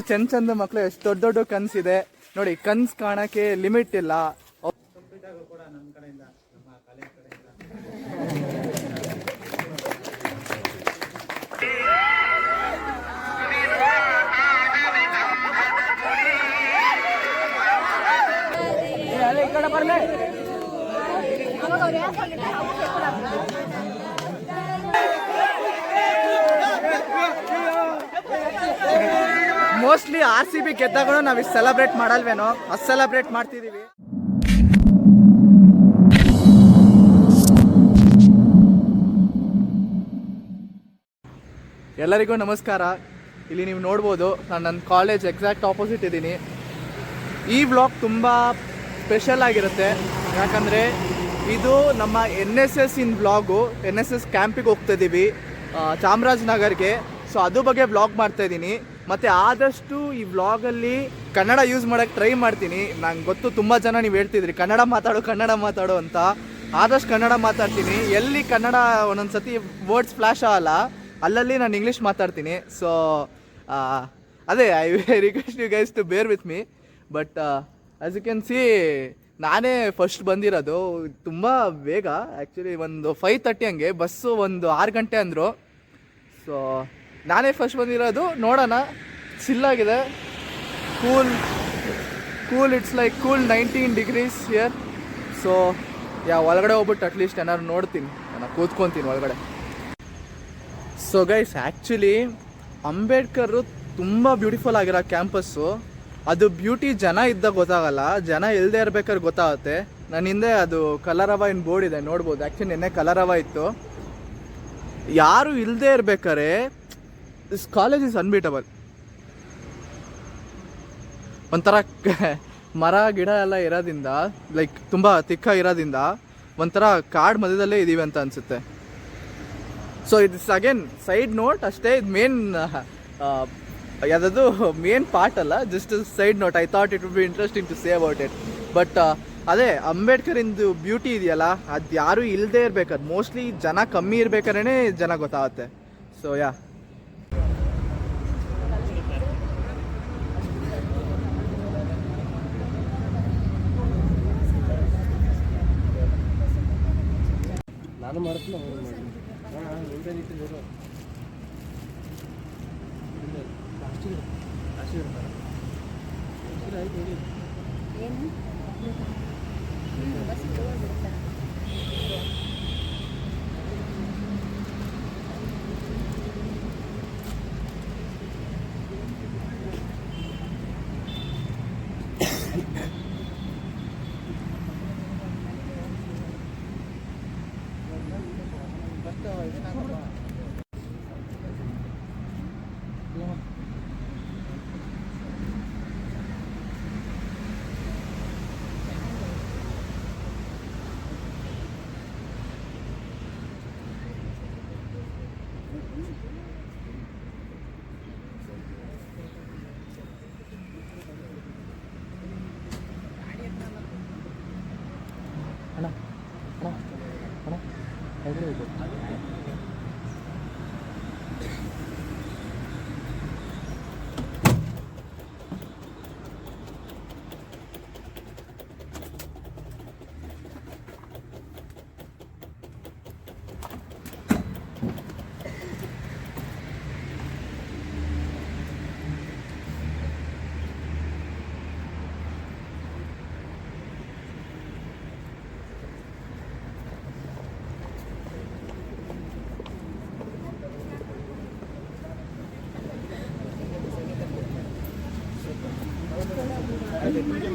ಚಂದ ಚಂದ ಮಕ್ಕಳು ಎಷ್ಟು ದೊಡ್ಡ ದೊಡ್ಡ ಕನ್ಸಿದೆ ನೋಡಿ. ಕನ್ಸ್ ಕಾಣಕ್ಕೆ ಲಿಮಿಟ್ ಇಲ್ಲ. ಮೋಸ್ಟ್ಲಿ RCB ಗೆದ್ದಾಗ ನಾವು ಇಷ್ಟು ಸೆಲೆಬ್ರೇಟ್ ಮಾಡಲ್ವೇನೋ, ಅಷ್ಟು ಸೆಲೆಬ್ರೇಟ್ ಮಾಡ್ತಿದೀವಿ. ಎಲ್ಲರಿಗೂ ನಮಸ್ಕಾರ. ಇಲ್ಲಿ ನೀವು ನೋಡ್ಬೋದು ನಾನು ನನ್ನ ಕಾಲೇಜ್ ಎಕ್ಸಾಕ್ಟ್ ಆಪೋಸಿಟ್ ಇದ್ದೀನಿ. ಈ ವ್ಲಾಗ್ ತುಂಬ ಸ್ಪೆಷಲ್ ಆಗಿರುತ್ತೆ, ಯಾಕಂದರೆ ಇದು ನಮ್ಮ NSS ಇನ್ ವ್ಲಾಗು. NSS ಕ್ಯಾಂಪಿಗೆ ಹೋಗ್ತಾಯಿದ್ದೀವಿ ಚಾಮರಾಜನಗರ್ಗೆ. ಸೊ ಅದು ಬಗ್ಗೆ ವ್ಲಾಗ್ ಮಾಡ್ತಾಯಿದ್ದೀನಿ. ಮತ್ತು ಆದಷ್ಟು ಈ ವ್ಲಾಗಲ್ಲಿ ಕನ್ನಡ ಯೂಸ್ ಮಾಡೋಕ್ಕೆ ಟ್ರೈ ಮಾಡ್ತೀನಿ. ನಂಗೆ ಗೊತ್ತು ತುಂಬ ಜನ ನೀವು ಹೇಳ್ತಿದ್ರಿ ಕನ್ನಡ ಮಾತಾಡು ಅಂತ. ಆದಷ್ಟು ಕನ್ನಡ ಮಾತಾಡ್ತೀನಿ. ಎಲ್ಲಿ ಕನ್ನಡ ಒಂದೊಂದು ಸತಿ ವರ್ಡ್ಸ್ ಫ್ಲ್ಯಾಶ್ ಆಗಲ್ಲ, ಅಲ್ಲಲ್ಲಿ ನಾನು ಇಂಗ್ಲೀಷ್ ಮಾತಾಡ್ತೀನಿ. ಸೊ ಅದೇ I request you guys to bear with me. But as you can see ನಾನೇ ಫಸ್ಟ್ ಬಂದಿರೋದು. ತುಂಬ ಬೇಗ ಆ್ಯಕ್ಚುಲಿ ಒಂದು 5:30 ಹಂಗೆ, ಬಸ್ಸು ಒಂದು 6 ಗಂಟೆ ಅಂದರು. ಸೊ ನಾನೇ ಫಸ್ಟ್ ಬಂದಿರೋದು. ನೋಡೋಣ, ಚಿಲ್ಲಾಗಿದೆ, cool it's like cool 19 degrees here. So ಒಳಗಡೆ ಹೋಗ್ಬಿಟ್ಟು ಅಟ್ಲೀಸ್ಟ್ ಏನಾದ್ರು ನೋಡ್ತೀನಿ, ನಾನು ಕೂತ್ಕೊತೀನಿ ಒಳಗಡೆ. ಸೊ ಗೈಸ್, ಆ್ಯಕ್ಚುಲಿ ಅಂಬೇಡ್ಕರ್ ತುಂಬ ಬ್ಯೂಟಿಫುಲ್ ಆಗಿರೋ ಕ್ಯಾಂಪಸ್ಸು. ಅದು ಬ್ಯೂಟಿ ಜನ ಇದ್ದಾಗ ಗೊತ್ತಾಗಲ್ಲ, ಜನ ಇಲ್ಲದೆ ಇರ್ಬೇಕಾದ್ರೆ ಗೊತ್ತಾಗುತ್ತೆ. ನನ್ನ ಹಿಂದೆ ಅದು ಕಲರವ ಇನ್ ಬೋರ್ಡ್ ಇದೆ, ನೋಡ್ಬೋದು. ಆ್ಯಕ್ಚುಲಿ ನೆನ್ನೆ ಕಲರವ ಇತ್ತು. ಯಾರು ಇಲ್ಲದೆ ಇರ್ಬೇಕಾದ್ರೆ ದಿಸ್ ಕಾಲೇಜ್ ಇಸ್ ಅನ್ಬೀಟಬಲ್. ಒಂಥರ ಮರ ಗಿಡ ಎಲ್ಲ ಇರೋದ್ರಿಂದ, ಲೈಕ್ ತುಂಬ ತಿಕ್ಕ ಇರೋದ್ರಿಂದ ಒಂಥರ ಕಾಡು ಮಧ್ಯದಲ್ಲೇ ಇದ್ದೀವಿ ಅಂತ ಅನಿಸುತ್ತೆ. So it's again side note ಅಷ್ಟೇ. ಇದು ಯಾವುದದು ಮೇನ್ ಪಾರ್ಟ್ ಅಲ್ಲ, just side note. I thought it would be interesting to say about it. But ಅದೇ ಅಂಬೇಡ್ಕರಿಂದು ಬ್ಯೂಟಿ ಇದೆಯಲ್ಲ, ಅದು ಯಾರೂ ಇಲ್ಲದೆ ಇರ್ಬೇಕಾದ್ರೆ, ಮೋಸ್ಟ್ಲಿ ಜನ ಕಮ್ಮಿ ಇರ್ಬೇಕಾದ್ರೆ ಜನ ಗೊತ್ತಾಗುತ್ತೆ. ಸೊ ಯಾ, ನಾನು ಮಾಡ್ತೀನಿ.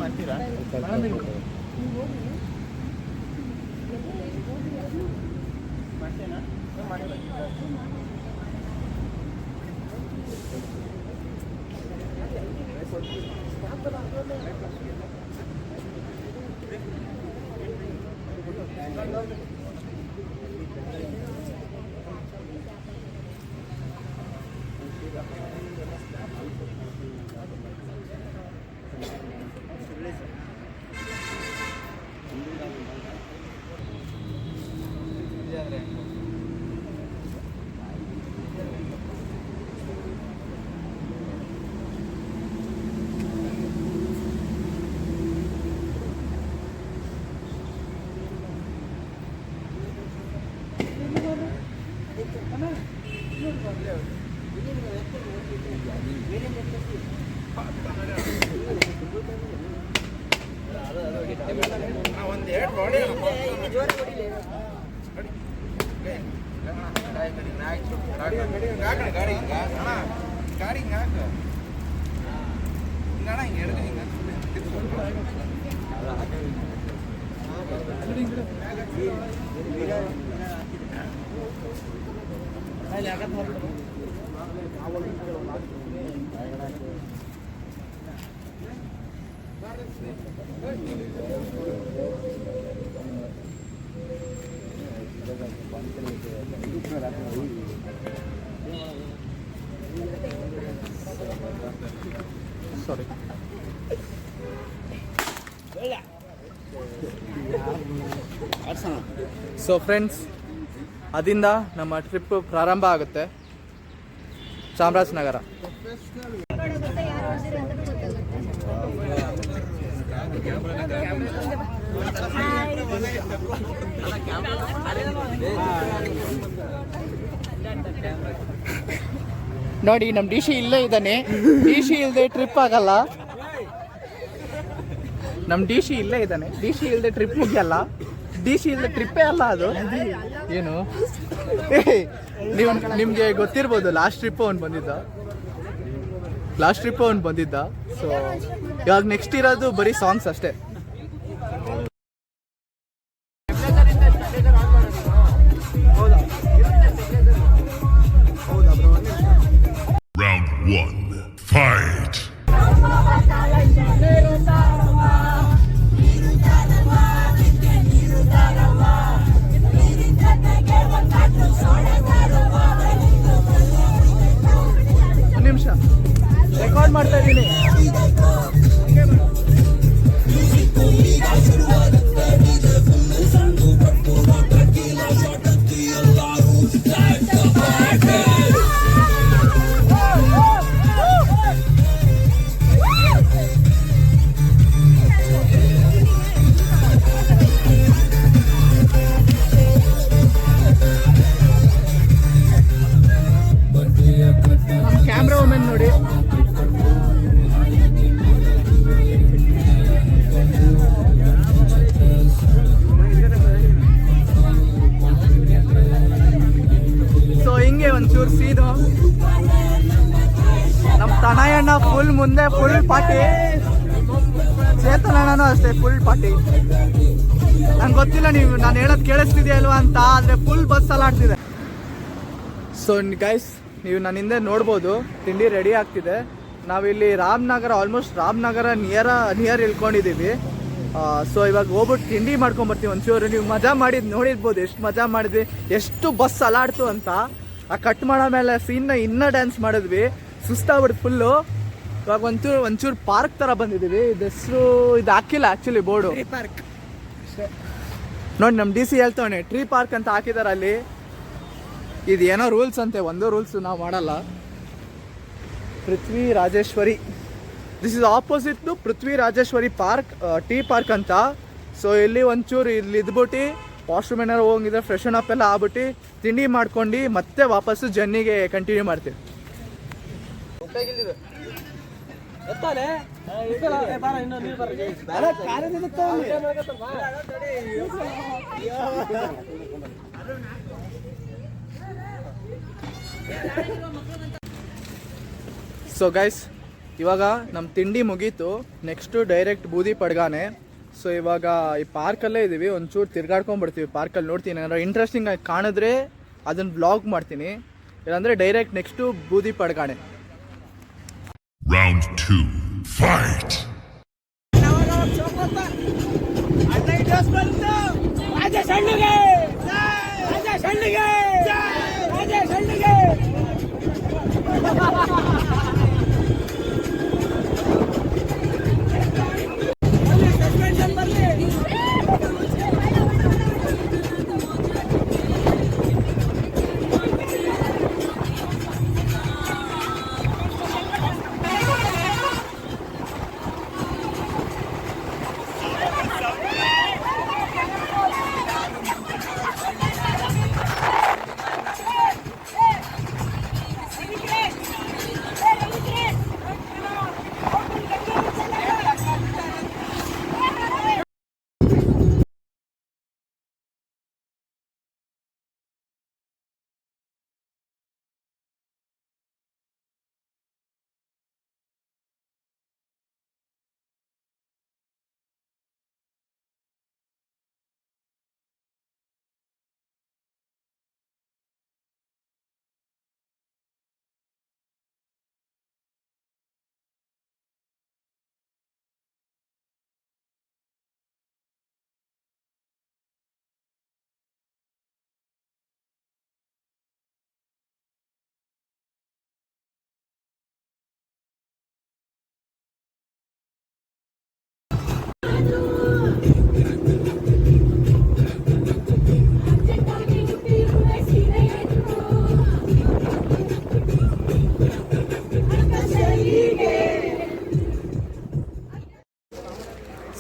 ಮಾಡ್ತೀರಾ? ಸಾರಿ. ಸೊ ಫ್ರೆಂಡ್ಸ್, ಅದಿಂದ ನಮ್ಮ ಟ್ರಿಪ್ ಪ್ರಾರಂಭ ಆಗುತ್ತೆ. ಚಾಮರಾಜನಗರ. ನೋಡಿ, ನಮ್ಮ ಡಿ ಸಿ ಇಲ್ಲೇ ಇದ್ದಾನೆ. ಡಿ ಸಿ ಇಲ್ಲದೆ ಟ್ರಿಪ್ ಆಗಲ್ಲ. ನಮ್ಮ ಡಿ ಸಿ ಇಲ್ಲೇ ಇದ್ದಾನೆ. ಡಿ ಸಿ ಇಲ್ಲದೆ ಟ್ರಿಪ್ ಮುಗಿಯಲ್ಲ. ಡಿ ಸಿ ಇಲ್ಲದೆ ಟ್ರಿಪ್ಪೇ ಅಲ್ಲ ಅದು. ಏನು ನಿಮ್ಗೆ ಗೊತ್ತಿರ್ಬೋದು, ಲಾಸ್ಟ್ ಟ್ರಿಪ್ ಅವ್ನು ಬಂದಿದ್ದ. ಸೊ ಇವಾಗ ನೆಕ್ಸ್ಟ್ ಇರೋದು ಬರೀ ಸಾಂಗ್ಸ್ ಅಷ್ಟೇ. Round 1. Fight! ಒಂದು ನಿಮಿಷ ರೆಕಾರ್ಡ್ ಮಾಡ್ತಾ ಇದ್ದೀನಿ. ಕ್ಯಾಮ್ರಾ ವುಮೆನ್ ನೋಡಿ. ಸೊ ಹಿಂಗೆ ಒಂಚೂರು ಸೀನು. ನಮ್ಮ ತನಯಣ್ಣ ಫುಲ್ ಮುಂದೆ, ಫುಲ್ ಪಾರ್ಟಿ. ಚೇತನಣ್ಣನೂ ಅಷ್ಟೇ, ಫುಲ್ ಪಾರ್ಟಿ. ನಂಗೆ ಗೊತ್ತಿಲ್ಲ ನೀವು ನಾನು ಹೇಳೋದು ಕೇಳಿಸ್ತಿದೆಯಾ ಅಲ್ವಾ ಅಂತ, ಆದರೆ ಫುಲ್ ಬಸ್ ಅಲ್ಲಾಡ್ತಿದೆ. ಸೊ ಗೈಸ್, ನೀವು ನನ್ನ ಹಿಂದೆ ನೋಡ್ಬೋದು, ತಿಂಡಿ ರೆಡಿ ಆಗ್ತಿದೆ. ನಾವಿಲ್ಲಿ ರಾಮನಗರ, ಆಲ್ಮೋಸ್ಟ್ ರಾಮನಗರ ನಿಯರ್ ಇಳ್ಕೊಂಡಿದ್ದೀವಿ. ಸೊ ಇವಾಗ ಹೋಗ್ಬಿಟ್ಟು ತಿಂಡಿ ಮಾಡ್ಕೊಂಬರ್ತೀವಿ ಒಂಚೂರು. ನೀವು ಮಜಾ ನೋಡಿರ್ಬೋದು ಎಷ್ಟು ಮಜಾ ಮಾಡಿದ್ವಿ, ಎಷ್ಟು ಬಸ್ ಅಲಾಡ್ತು ಅಂತ. ಆ ಕಟ್ ಮಾಡೋ ಮೇಲೆ ಸೀನ್ನ ಇನ್ನೂ ಡ್ಯಾನ್ಸ್ ಮಾಡಿದ್ವಿ, ಸುಸ್ತಾಗ್ಬಿಡ್ತು ಫುಲ್ಲು. ಇವಾಗ ಒಂಚೂರು ಪಾರ್ಕ್ ಥರ ಬಂದಿದ್ದೀವಿ. ಇದು ಹೆಸರು ಇದು ಹಾಕಿಲ್ಲ ಆ್ಯಕ್ಚುಲಿ ಬೋರ್ಡು. ಪಾರ್ಕ್ ನೋಡಿ, ನಮ್ಮ ಡಿ ಸಿ ಹೇಳ್ತವನೆ ಟ್ರೀ ಪಾರ್ಕ್ ಅಂತ ಹಾಕಿದ್ದಾರೆ ಅಲ್ಲಿ. ಇದು ಏನೋ ರೂಲ್ಸ್ ಅಂತೆ, ಒಂದು ರೂಲ್ಸ್ ನಾವು ಮಾಡಲ್ಲ. Prithvi Rajeshwari, this is opposite to Prithvi Rajeshwari park, tea park ಅಂತ. ಸೊ ಇಲ್ಲಿ ಒಂಚೂರು ಇಲ್ಲಿ ಇದ್ಬಿಟ್ಟು ವಾಶ್ರೂಮ್ ಏನಾರು ಹೋಗಿದ್ರೆ ಫ್ರೆಶನ್ ಅಪ್ ಎಲ್ಲ ಆಗ್ಬಿಟ್ಟು ತಿಂಡಿ ಮಾಡ್ಕೊಂಡು ಮತ್ತೆ ವಾಪಸ್ಸು ಜರ್ನಿಗೆ ಕಂಟಿನ್ಯೂ ಮಾಡ್ತೀವಿ. ಸೊ ಗೈಸ್, ಇವಾಗ ನಮ್ಮ ತಿಂಡಿ ಮುಗೀತು. ನೆಕ್ಸ್ಟು ಡೈರೆಕ್ಟ್ ಬೂದಿ ಪಡ್ಗಾನೆ. ಸೊ ಇವಾಗ ಈ ಪಾರ್ಕಲ್ಲೇ ಇದ್ದೀವಿ, ಒಂಚೂರು ತಿರ್ಗಾಡ್ಕೊಂಡ್ಬಿಡ್ತೀವಿ ಪಾರ್ಕಲ್ಲಿ. ನೋಡ್ತೀನಿ ಏನಾದ್ರು ಇಂಟ್ರೆಸ್ಟಿಂಗ್ ಆಗಿ ಕಾಣಿದ್ರೆ ಅದನ್ನು ಬ್ಲಾಗ್ ಮಾಡ್ತೀನಿ, ಇಲ್ಲಾಂದರೆ ಡೈರೆಕ್ಟ್ ನೆಕ್ಸ್ಟು ಬೂದಿ ಪಡ್ಗಾನೆ. Round 2. Fight!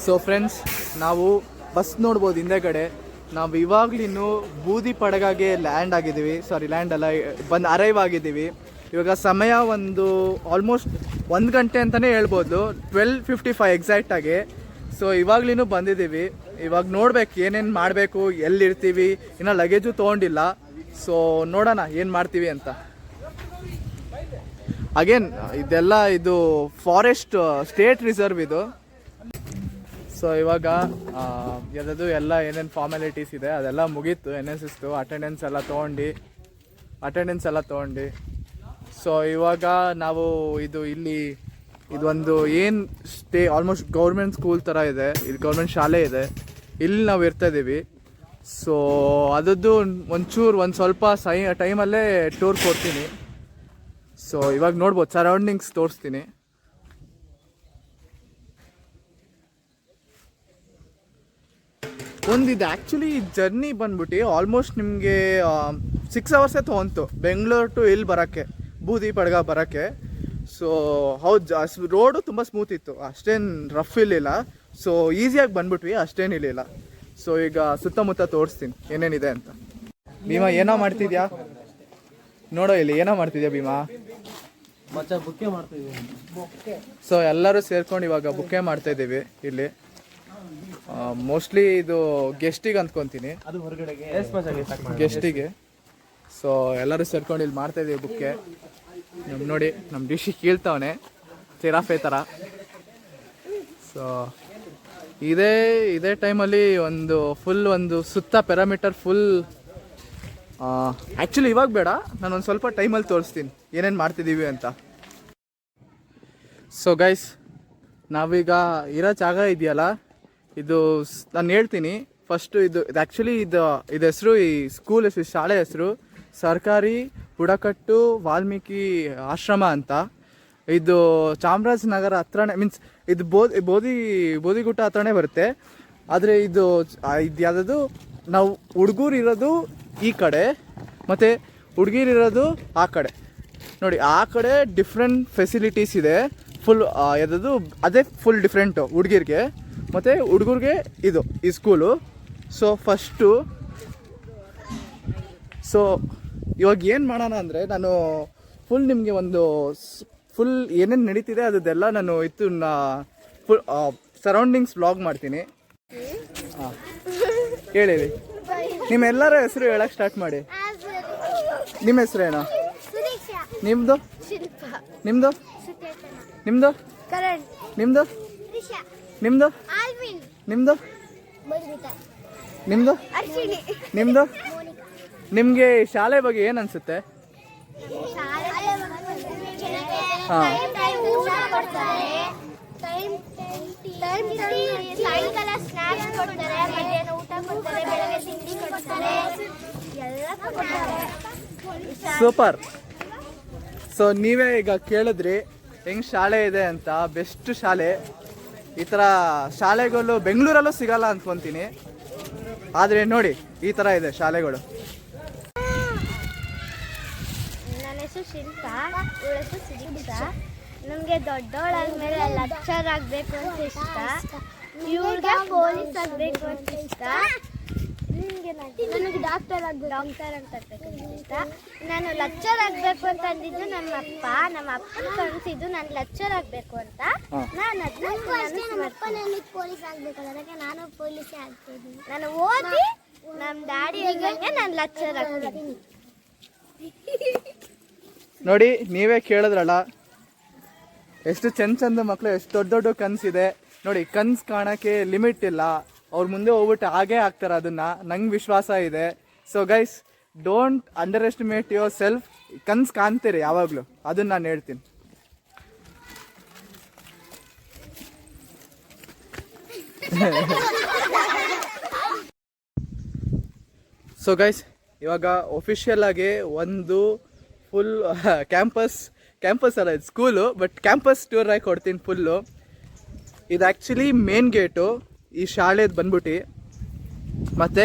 ಸೊ ಫ್ರೆಂಡ್ಸ್, ನಾವು ಬಸ್ ನೋಡ್ಬೋದು ಹಿಂದೆಗಡೆ. ನಾವು ಇವಾಗ್ಲಿನ್ನು ಬೂದಿ ಪಡಗಾಗೆ ಲ್ಯಾಂಡ್ ಅಲ್ಲ, ಅರೈವ್ ಆಗಿದ್ದೀವಿ. ಇವಾಗ ಸಮಯ ಒಂದು ಆಲ್ಮೋಸ್ಟ್ 1 ಗಂಟೆ ಅಂತಲೇ ಹೇಳ್ಬೋದು, 12:55 ಎಕ್ಸಾಕ್ಟಾಗಿ. ಸೊ ಇವಾಗ್ಲಿನ್ನು ಬಂದಿದ್ದೀವಿ. ಇವಾಗ ನೋಡ್ಬೇಕು ಏನೇನು ಮಾಡಬೇಕು, ಎಲ್ಲಿರ್ತೀವಿ, ಇನ್ನು ಲಗೇಜು ತೊಗೊಂಡಿಲ್ಲ. ಸೊ ನೋಡೋಣ ಏನು ಮಾಡ್ತೀವಿ ಅಂತ. ಅಗೇನ್ ಇದು ಫಾರೆಸ್ಟ್ ಸ್ಟೇಟ್ ರಿಸರ್ವ್ ಇದು. ಸೊ ಇವಾಗ ಯಾವುದು ಎಲ್ಲ ಏನೇನು ಫಾರ್ಮಾಲಿಟೀಸ್ ಇದೆ ಅದೆಲ್ಲ ಮುಗೀತು. NSSದು ಅಟೆಂಡೆನ್ಸ್ ಎಲ್ಲ ತೊಗೊಂಡು ಸೊ ಇವಾಗ ನಾವು ಇದೊಂದು ಏನು ಆಲ್ಮೋಸ್ಟ್ ಗೌರ್ಮೆಂಟ್ ಸ್ಕೂಲ್ ಥರ ಇದೆ, ಇಲ್ಲಿ ಗೌರ್ಮೆಂಟ್ ಶಾಲೆ ಇದೆ, ಇಲ್ಲಿ ನಾವು ಇರ್ತಾಯಿದ್ದೀವಿ. ಸೊ ಅದದ್ದು ಒಂದು ಸ್ವಲ್ಪ ಟೈಮಲ್ಲೇ ಟೂರ್ ಕೊಡ್ತೀನಿ. ಸೊ ಇವಾಗ ನೋಡ್ಬೋದು, ಸರೌಂಡಿಂಗ್ಸ್ ತೋರಿಸ್ತೀನಿ. ಇದು ಆ್ಯಕ್ಚುಲಿ ಜರ್ನಿ ಬಂದ್ಬಿಟ್ಟು ಆಲ್ಮೋಸ್ಟ್ ನಿಮಗೆ 6 ಅವರ್ಸೇ ತೊಗೊಂತು ಬೆಂಗಳೂರು ಟು ಇಲ್ಲಿ ಬರೋಕ್ಕೆ, ಬೂದಿ ಪಡ್ಗ ಬರೋಕ್ಕೆ. ಸೊ ಹೌದು, ರೋಡು ತುಂಬ ಸ್ಮೂತ್ ಇತ್ತು, ಅಷ್ಟೇನು ರಫ್ ಇರಲಿಲ್ಲ. ಸೊ ಈಸಿಯಾಗಿ ಬಂದ್ಬಿಟ್ವಿ, ಅಷ್ಟೇನಿರಲಿಲ್ಲ. ಸೊ ಈಗ ಸುತ್ತಮುತ್ತ ತೋರಿಸ್ತೀನಿ ಏನೇನಿದೆ ಅಂತ. ಭೀಮಾ ಏನೋ ಮಾಡ್ತಿದ್ಯಾ? ನೋಡೋ ಇಲ್ಲಿ ಏನೋ ಮಾಡ್ತಿದ್ಯಾ ಭೀಮಾ? ಬುಕ್ಕೆ ಮಾಡ್ತಿದ್ದೀವಿ. ಸೊ ಎಲ್ಲರೂ ಸೇರ್ಕೊಂಡು ಇವಾಗ ಬುಕ್ಕೆ ಮಾಡ್ತಾ ಇದ್ದೀವಿ ಇಲ್ಲಿ. ಮೋಸ್ಟ್ಲಿ ಇದು ಗೆಸ್ಟಿಗೆ ಅಂದ್ಕೊತೀನಿ, ಅದು ಹೊರಗಡೆಗೆ ಗೆಸ್ಟಿಗೆ. ಸೊ ಎಲ್ಲರೂ ಸೇರ್ಕೊಂಡು ಇಲ್ಲಿ ಮಾಡ್ತಾ ಇದ್ದೀವಿ ಬುಕ್ಕೆ. ನೋಡಿ ನಮ್ಮ ಡಿಶಿ ಕೀಳ್ತವನೆ ಸಿರಾಫೆ ಥರ. ಸೊ ಇದೇ ಟೈಮಲ್ಲಿ ಒಂದು ಸುತ್ತ ಪೆರಾಮೀಟರ್ ಫುಲ್. ಆ್ಯಕ್ಚುಲಿ ಇವಾಗ ಬೇಡ, ನಾನೊಂದು ಸ್ವಲ್ಪ ಟೈಮಲ್ಲಿ ತೋರಿಸ್ತೀನಿ ಏನೇನು ಮಾಡ್ತಿದ್ದೀವಿ ಅಂತ. ಸೊ ಗೈಸ್, ನಾವೀಗ ಇರೋ ಜಾಗ ಇದೆಯಲ್ಲ, ಇದು ನಾನು ಹೇಳ್ತೀನಿ ಫಸ್ಟು. ಇದು ಆ್ಯಕ್ಚುಲಿ ಇದು ಹೆಸರು, ಈ ಸ್ಕೂಲ್ ಹೆಸರು, ಶಾಲೆ ಹೆಸರು ಸರ್ಕಾರಿ ಬುಡಕಟ್ಟು ವಾಲ್ಮೀಕಿ ಆಶ್ರಮ ಅಂತ. ಇದು ಚಾಮರಾಜನಗರ ಹತ್ರನೇ, ಮೀನ್ಸ್ ಇದು ಬೋದಿಗುಟ್ಟ ಹತ್ರನೇ ಬರುತ್ತೆ. ಆದರೆ ಇದು ಯಾವುದದು, ನಾವು ಹುಡುಗರು ಇರೋದು ಈ ಕಡೆ ಮತ್ತು ಹುಡುಗಿರಿರೋದು ಆ ಕಡೆ. ನೋಡಿ, ಆ ಕಡೆ ಡಿಫ್ರೆಂಟ್ ಫೆಸಿಲಿಟೀಸ್ ಇದೆ ಫುಲ್. ಅದೇ ಫುಲ್ ಡಿಫ್ರೆಂಟು ಹುಡುಗಿರಿಗೆ, ಮತ್ತು ಹುಡುಗರಿಗೆ ಈ ಸ್ಕೂಲು. ಸೊ ಫಸ್ಟು ಇವಾಗ ಏನು ಮಾಡೋಣ ಅಂದರೆ, ನಾನು ಫುಲ್ ನಿಮಗೆ ಫುಲ್ ಏನೇನು ನಡೀತಿದೆ ಅದೆಲ್ಲ ನಾನು ಫುಲ್ ಸರೌಂಡಿಂಗ್ಸ್ ವ್ಲಾಗ್ ಮಾಡ್ತೀನಿ. ಹಾಂ, ಹೇಳಿ. ನಿಮ್ಮೆಲ್ಲರ ಹೆಸರು ಹೇಳಕ್ಕೆ ಸ್ಟಾರ್ಟ್ ಮಾಡಿ. ನಿಮ್ಮ ಹೆಸರೇನು? ನಿಮ್ಮದು? ನಿಮ್ಮದು? ನಿಮ್ಮದು? ನಿಮ್ಮದು? ನಿಮ್ಮದು? ನಿಮ್ಮದು? ನಿಮ್ಮದು? ನಿಮ್ಮದು? ನಿಮಗೆ ಶಾಲೆ ಬಗ್ಗೆ ಏನು ಅನಿಸುತ್ತೆ? ಹಾಂ, ಸಾಯಂಕಾಲ ಸ್ನಾಕ್ಸ್ ಕೊಡ್ತಾರೆ, ಮಧ್ಯಾಹ್ನ ಊಟ ಕೊಡ್ತಾರೆ, ಬೆಳಗ್ಗೆ ತಿಂಡಿ ಕೊಡ್ತಾರೆ, ಎಲ್ಲ ಕೊಡ್ತಾರೆ. ಸೂಪರ್. ಸೊ ನೀವೇ ಈಗ ಕೇಳಿದ್ರಿ ಹೆಂಗೆ ಶಾಲೆ ಇದೆ ಅಂತ. ಬೆಸ್ಟ್ ಶಾಲೆ. ಈ ಥರ ಶಾಲೆಗಳು ಬೆಂಗಳೂರಲ್ಲೂ ಸಿಗಲ್ಲ ಅಂದ್ಕೊತೀನಿ, ಆದರೆ ನೋಡಿ ಈ ಥರ ಇದೆ ಶಾಲೆಗಳು. ನನ್ನ ಹೆಸರು ಶಿಲ್ಪಾ, ಇವಳ ಹೆಸರು ಸುದೀಕ್ಷಾ. ನಮಗೆ ದೊಡ್ಡವಳಾದ್ಮೇಲೆ ಲೆಕ್ಚರ್ ಆಗಬೇಕು ಅಂತ ಇಷ್ಟ. ಇವಳಿಗೆ ಪೊಲೀಸ್ ಆಗಬೇಕು ಅಂತ ಇಷ್ಟ. ನನಗೆ ಡಾಕ್ಟರ್ ಅಂತ ಇಷ್ಟ. ನಾನು ಲೆಕ್ಚರ್ ಆಗಬೇಕು ಅಂತ ಅಂದಿದ್ದು ನಮ್ಮ ಅಪ್ಪನ ಕನಸಿದ್ದು ನಾನು ಲೆಕ್ಚರ್ ಆಗಬೇಕು ಅಂತ. ನಾನು ಅದನ್ನ ಪೊಲೀಸ್ ಆಗಬೇಕು, ಅದಕ್ಕೆ ನಾನು ಪೊಲೀಸೇ ಆಗ್ತಿದ್ದೀನಿ. ನಾನು ಓದಿ ನಮ್ಮ ಡ್ಯಾಡಿ ಹೇಳ್ದಂಗೆ ನಾನು ಲೆಕ್ಚರ್ ಆಗ್ತೀನಿ. ನೋಡಿ, ನೀವೇ ಕೇಳಿದ್ರಲ್ಲ, ಎಷ್ಟು ಚಂದ ಮಕ್ಕಳು, ಎಷ್ಟು ದೊಡ್ಡ ಕನಸಿದೆ ನೋಡಿ. ಕನಸು ಕಾಣೋಕ್ಕೆ ಲಿಮಿಟ್ ಇಲ್ಲ. ಅವ್ರ ಮುಂದೆ ಹೋಗ್ಬಿಟ್ಟು ಹಾಗೇ ಆಗ್ತಾರೆ, ಅದನ್ನು ನಂಗೆ ವಿಶ್ವಾಸ ಇದೆ. So guys, don't under estimate your self. ಕನಸು ಕಾಣ್ತೀರಿ ಯಾವಾಗಲೂ, ಅದನ್ನು ನಾನು ಹೇಳ್ತೀನಿ. ಸೊ ಗೈಸ್, ಇವಾಗ ಒಫಿಷಿಯಲ್ ಆಗಿ ಒಂದು ಫುಲ್ ಕ್ಯಾಂಪಸ್ ಅಲ್ಲ, ಇದು ಸ್ಕೂಲು, ಬಟ್ ಕ್ಯಾಂಪಸ್ ಟೂರ್ ಆಗಿ ಕೊಡ್ತೀನಿ ಫುಲ್ಲು. ಇದು ಆ್ಯಕ್ಚುಲಿ ಮೇನ್ ಗೇಟು ಈ ಶಾಲೆದು ಬಂದ್ಬಿಟ್ಟು. ಮತ್ತು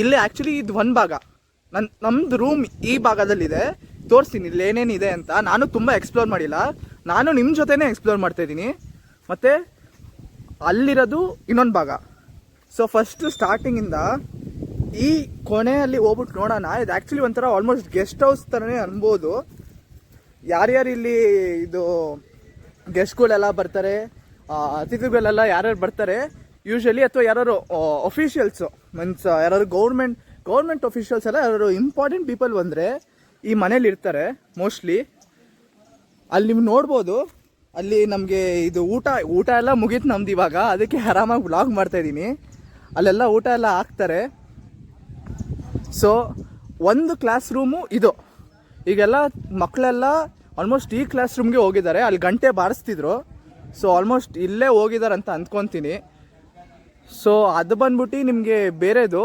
ಇಲ್ಲಿ ಆ್ಯಕ್ಚುಲಿ ಇದು ಒಂದು ಭಾಗ, ನಮ್ಮದು ರೂಮ್ ಈ ಭಾಗದಲ್ಲಿದೆ. ತೋರಿಸ್ತೀನಿ ಇಲ್ಲಿ ಏನೇನಿದೆ ಅಂತ. ನಾನು ತುಂಬ ಎಕ್ಸ್ಪ್ಲೋರ್ ಮಾಡಿಲ್ಲ, ನಾನು ನಿಮ್ಮ ಜೊತೆನೇ ಎಕ್ಸ್ಪ್ಲೋರ್ ಮಾಡ್ತಾಯಿದ್ದೀನಿ. ಮತ್ತು ಅಲ್ಲಿರೋದು ಇನ್ನೊಂದು ಭಾಗ. ಸೊ ಫಸ್ಟ್ ಸ್ಟಾರ್ಟಿಂಗಿಂದ ಈ ಕೊನೆಯಲ್ಲಿ ಹೋಗ್ಬಿಟ್ಟು ನೋಡೋಣ. ಇದು ಆ್ಯಕ್ಚುಲಿ ಒಂಥರ ಆಲ್ಮೋಸ್ಟ್ ಗೆಸ್ಟ್ ಹೌಸ್ ಥರನೇ ಅನ್ಬೋದು. ಯಾರ್ಯಾರು ಇಲ್ಲಿ ಇದು ಗೆಸ್ಟ್ಗಳೆಲ್ಲ ಬರ್ತಾರೆ, ಅತಿಥಿಗಳೆಲ್ಲ ಯಾರ್ಯಾರು ಬರ್ತಾರೆ ಯೂಶ್ವಲಿ, ಅಥವಾ ಯಾರು ಅಫಿಷಿಯಲ್ಸು ಮೀನ್ಸ್ ಯಾರು ಗೌರ್ಮೆಂಟ್ ಅಫಿಷಿಯಲ್ಸ್ ಎಲ್ಲ ಯಾರು ಇಂಪಾರ್ಟೆಂಟ್ ಪೀಪಲ್ ಬಂದರೆ ಈ ಮನೇಲಿ ಇರ್ತಾರೆ ಮೋಸ್ಟ್ಲಿ. ಅಲ್ಲಿ ನೀವು ನೋಡ್ಬೋದು, ಅಲ್ಲಿ ನಮಗೆ ಇದು ಊಟ ಎಲ್ಲ ಮುಗೀತು ನಮ್ದು ಇವಾಗ. ಅದಕ್ಕೆ ಆರಾಮಾಗಿ ವ್ಲಾಗ್ ಮಾಡ್ತಾಯಿದ್ದೀನಿ. ಅಲ್ಲೆಲ್ಲ ಊಟ ಎಲ್ಲ ಹಾಕ್ತಾರೆ. ಸೊ ಒಂದು ಕ್ಲಾಸ್ ರೂಮು ಇದು. ಈಗೆಲ್ಲ ಮಕ್ಕಳೆಲ್ಲ ಆಲ್ಮೋಸ್ಟ್ ಈ ಕ್ಲಾಸ್ ರೂಮ್ಗೆ ಹೋಗಿದ್ದಾರೆ. ಅಲ್ಲಿ ಗಂಟೆ ಬಾರಿಸ್ತಿದ್ರು. ಸೊ ಆಲ್ಮೋಸ್ಟ್ ಇಲ್ಲೇ ಹೋಗಿದ್ದಾರೆ ಅಂತ ಅಂದ್ಕೊತೀನಿ. ಸೊ ಅದು ಬಂದ್ಬಿಟ್ಟು ನಿಮಗೆ ಬೇರೆದು.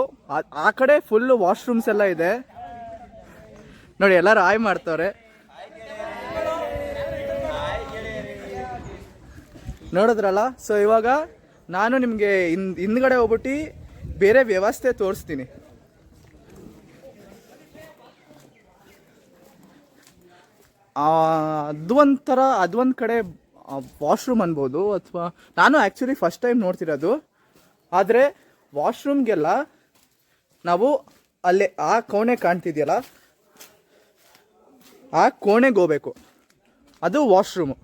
ಆ ಕಡೆ ಫುಲ್ಲು ವಾಶ್ರೂಮ್ಸ್ ಎಲ್ಲ ಇದೆ ನೋಡಿ. ಎಲ್ಲರೂ ಹಾಯ್ ಮಾಡ್ತವ್ರೆ ನೋಡಿದ್ರಲ್ಲ. ಸೊ ಇವಾಗ ನಾನು ನಿಮಗೆ ಹಿಂದ್ಗಡೆ ಹೋಗ್ಬಿಟ್ಟು ಬೇರೆ ವ್ಯವಸ್ಥೆ ತೋರಿಸ್ತೀನಿ. ಅದೊಂದು ಕಡೆ ವಾಶ್ರೂಮ್ ಅನ್ಬೋದು, ಅಥವಾ ನಾನು ಆ್ಯಕ್ಚುಲಿ ಫಸ್ಟ್ ಟೈಮ್ ನೋಡ್ತಿರೋದು. ಆದರೆ ವಾಶ್ರೂಮ್ಗೆಲ್ಲ ನಾವು ಅಲ್ಲೇ ಆ ಕೋಣೆ ಕಾಣ್ತಿದೆಯಲ್ಲ, ಆ ಕೋಣೆಗೆ ಹೋಗ್ಬೇಕು. ಅದು ವಾಶ್ರೂಮು.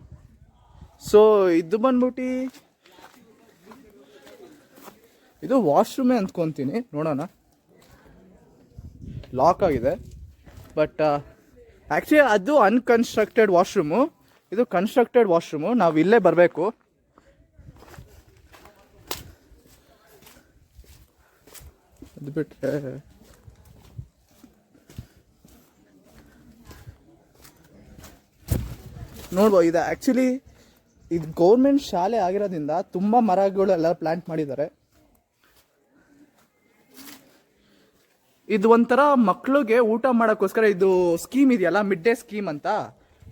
ಸೊ ಇದು ಬಂದ್ಬಿಟ್ಟು ಇದು ವಾಶ್ರೂಮೇ ಅಂದ್ಕೊತೀನಿ. ನೋಡೋಣ, ಲಾಕ್ ಆಗಿದೆ. ಬಟ್ ಆ್ಯಕ್ಚುಲಿ ಅದು ಅನ್ಕನ್ಸ್ಟ್ರಕ್ಟೆಡ್ ವಾಶ್ರೂಮು, ಇದು ಕನ್ಸ್ಟ್ರಕ್ಟೆಡ್ ವಾಶ್ರೂಮು. ನಾವು ಇಲ್ಲೇ ಬರಬೇಕು. ಅದು ಬಿಟ್ಟರೆ ನೋಡ್ಬೋದು, ಇದು ಆ್ಯಕ್ಚುಲಿ ಇದು ಗೌರ್ಮೆಂಟ್ ಶಾಲೆ ಆಗಿರೋದ್ರಿಂದ ತುಂಬ ಮರಗಳೆಲ್ಲ ಪ್ಲ್ಯಾಂಟ್ ಮಾಡಿದ್ದಾರೆ. ಇದು ಒಂಥರ ಮಕ್ಕಳಿಗೆ ಊಟ ಮಾಡೋಕ್ಕೋಸ್ಕರ ಇದು ಸ್ಕೀಮ್ ಇದೆಯಲ್ಲ, ಮಿಡ್ ಡೇ ಸ್ಕೀಮ್ ಅಂತ.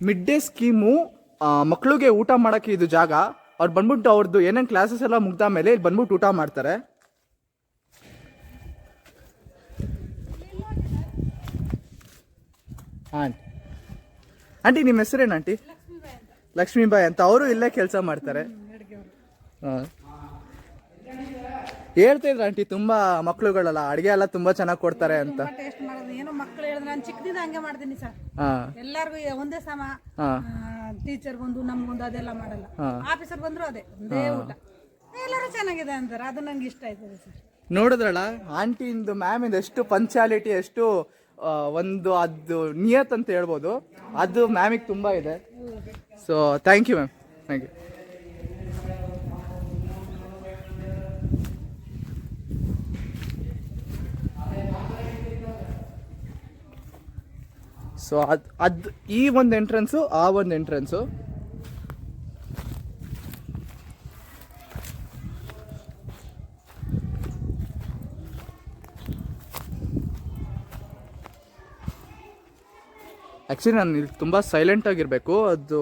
ಮಿಡ್ ಡೇ ಸ್ಕೀಮು ಮಕ್ಕಳಿಗೆ ಊಟ ಮಾಡೋಕ್ಕೆ ಇದು ಜಾಗ. ಅವ್ರು ಬಂದ್ಬಿಟ್ಟು ಅವ್ರದ್ದು ಏನೇನು ಕ್ಲಾಸಸ್ ಎಲ್ಲ ಮುಗ್ದ ಮೇಲೆ ಇಲ್ಲಿ ಬಂದ್ಬಿಟ್ಟು ಊಟ ಮಾಡ್ತಾರೆ. ಆಂಟಿ ನಿಮ್ಮ ಹೆಸರೇನು ಆಂಟಿ? ಲಕ್ಷ್ಮೀಬಾಯಿ ಅಂತ. ಅವರು ಇಲ್ಲೇ ಕೆಲಸ ಮಾಡ್ತಾರೆ. ಹಾಂ, ಹೇಳ್ತಾ ಇದ್ರು ಆಂಟಿ ತುಂಬಾ ಮಕ್ಳುಗಳೆಲ್ಲ ಅಡಿಗೆ ಎಲ್ಲ ತುಂಬಾ ಚೆನ್ನಾಗಿ ಕೊಡ್ತಾರೆ ಅಂತ. ಟೇಸ್ಟ್ ಮಾಡೋದು ಏನೋ ಮಕ್ಕಳು ಹೇಳಿದ್ರೆ ನಾನು ಚಿಕ್ಕದಿಂದ ಹಂಗೆ ಮಾಡ್ತೀನಿ ಸರ್. ಹಾಂ, ಎಲ್ಲಾರ್ಗು ಒಂದೇ ಸಮ, ಟೀಚರ್ಗೊಂದು ನಮ್ಗೊಂದು ಅದೆಲ್ಲ ಮಾಡಲ್ಲ. ಆಫೀಸರ್ ಬಂದ್ರು ಅದೇ ಒಂದೇ ಊಟ. ಎಲ್ಲರೂ ಚೆನ್ನಾಗಿದೆ ಅಂತಾರೆ, ಅದು ನಂಗೆ ಇಷ್ಟ ಆಯ್ತದೆ ಸರ್. ನೋಡಿದ್ರಲ್ಲ ಆಂಟಿಂದು ಮ್ಯಾಮಿಂದು ಎಷ್ಟು ಪಂಚಾಲಿಟಿ, ಎಷ್ಟು ಒಂದು ಅದು ನಿಯತ್ ಅಂತ ಹೇಳ್ಬೋದು. ಅದು ಮ್ಯಾಮಿಗೆ ತುಂಬ ಇದೆ. So thank you ma'am, thank you. So ಅದು ಈ ಒಂದು ಎಂಟ್ರೆನ್ಸು, ಆ ಒಂದು ಎಂಟ್ರೆನ್ಸು. ಆ್ಯಕ್ಚುಲಿ ನಾನು ಇಲ್ಲಿ ತುಂಬ ಸೈಲೆಂಟಾಗಿರಬೇಕು. ಅದು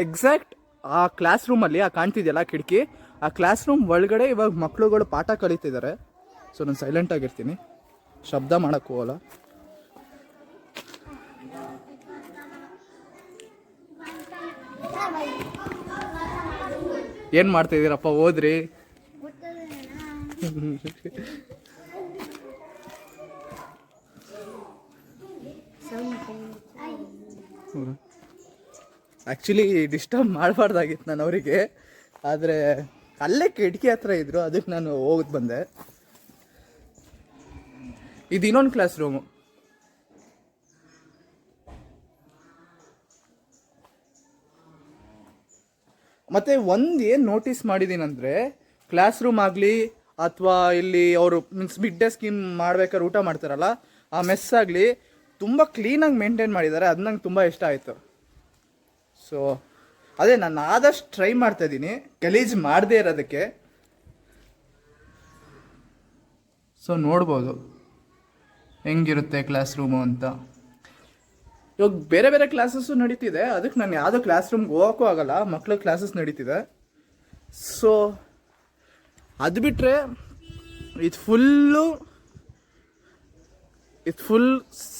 ಎಕ್ಸಾಕ್ಟ್ ಆ ಕ್ಲಾಸ್ ರೂಮಲ್ಲಿ ಆ ಕಾಣ್ತಿದೆಯಲ್ಲ ಕಿಟಕಿ, ಆ ಕ್ಲಾಸ್ ರೂಮ್ ಒಳಗಡೆ ಇವಾಗ ಮಕ್ಕಳುಗಳು ಪಾಠ ಕಲಿತಿದ್ದಾರೆ. ಸೊ ನಾನು ಸೈಲೆಂಟಾಗಿರ್ತೀನಿ, ಶಬ್ದ ಮಾಡೋಕ್ಕೆ ಹೋಗಲ್ಲ. ಏನು ಮಾಡ್ತಾಯಿದ್ದೀರಪ್ಪ? ಓದ್ರಿ. ಆ್ಯಕ್ಚುಲಿ ಡಿಸ್ಟರ್ಬ್ ಮಾಡಬಾರ್ದಾಗಿತ್ತು ನಾನು ಅವರಿಗೆ, ಆದರೆ ಅಲ್ಲೇ ಕಿಟಕಿ ಹತ್ರ ಇದ್ದರು, ಅದಕ್ಕೆ ನಾನು ಹೋಗಿ ಬಂದೆ. ಇದು ಇನ್ನೊಂದು ಕ್ಲಾಸ್ ರೂಮು. ಮತ್ತು ಒಂದು ಏನು ನೋಟಿಸ್ ಮಾಡಿದ್ದೀನಂದರೆ, ಕ್ಲಾಸ್ ರೂಮ್ ಆಗಲಿ ಅಥವಾ ಇಲ್ಲಿ ಅವರು ಮೀನ್ಸ್ ಮಿಡ್ ಡೇ ಸ್ಕೀಮ್ ಮಾಡ್ಬೇಕಾದ್ರೆ ಊಟ ಮಾಡ್ತಾರಲ್ಲ, ಆ ಮೆಸ್ ಆಗಲಿ ತುಂಬ ಕ್ಲೀನಾಗಿ ಮೇಂಟೈನ್ ಮಾಡಿದ್ದಾರೆ. ಅದು ನಂಗೆ ತುಂಬ ಇಷ್ಟ ಆಯಿತು. ಸೊ ಅದೇ ನಾನು ಆದಷ್ಟು ಟ್ರೈ ಮಾಡ್ತಾಯಿದ್ದೀನಿ ಗಲೀಜು ಮಾಡದೇ ಇರೋದಕ್ಕೆ. ಸೊ ನೋಡ್ಬೋದು ಹೆಂಗಿರುತ್ತೆ ಕ್ಲಾಸ್ ರೂಮು ಅಂತ. ಇವಾಗ ಬೇರೆ ಬೇರೆ ಕ್ಲಾಸಸ್ಸು ನಡೀತಿದೆ, ಅದಕ್ಕೆ ನಾನು ಯಾವುದೋ ಕ್ಲಾಸ್ ರೂಮ್ಗೆ ಹೋಗೋಕ್ಕೂ ಆಗೋಲ್ಲ, ಮಕ್ಕಳ ಕ್ಲಾಸಸ್ ನಡೀತಿದೆ. ಸೊ ಅದು ಬಿಟ್ಟರೆ ಇದು ಫುಲ್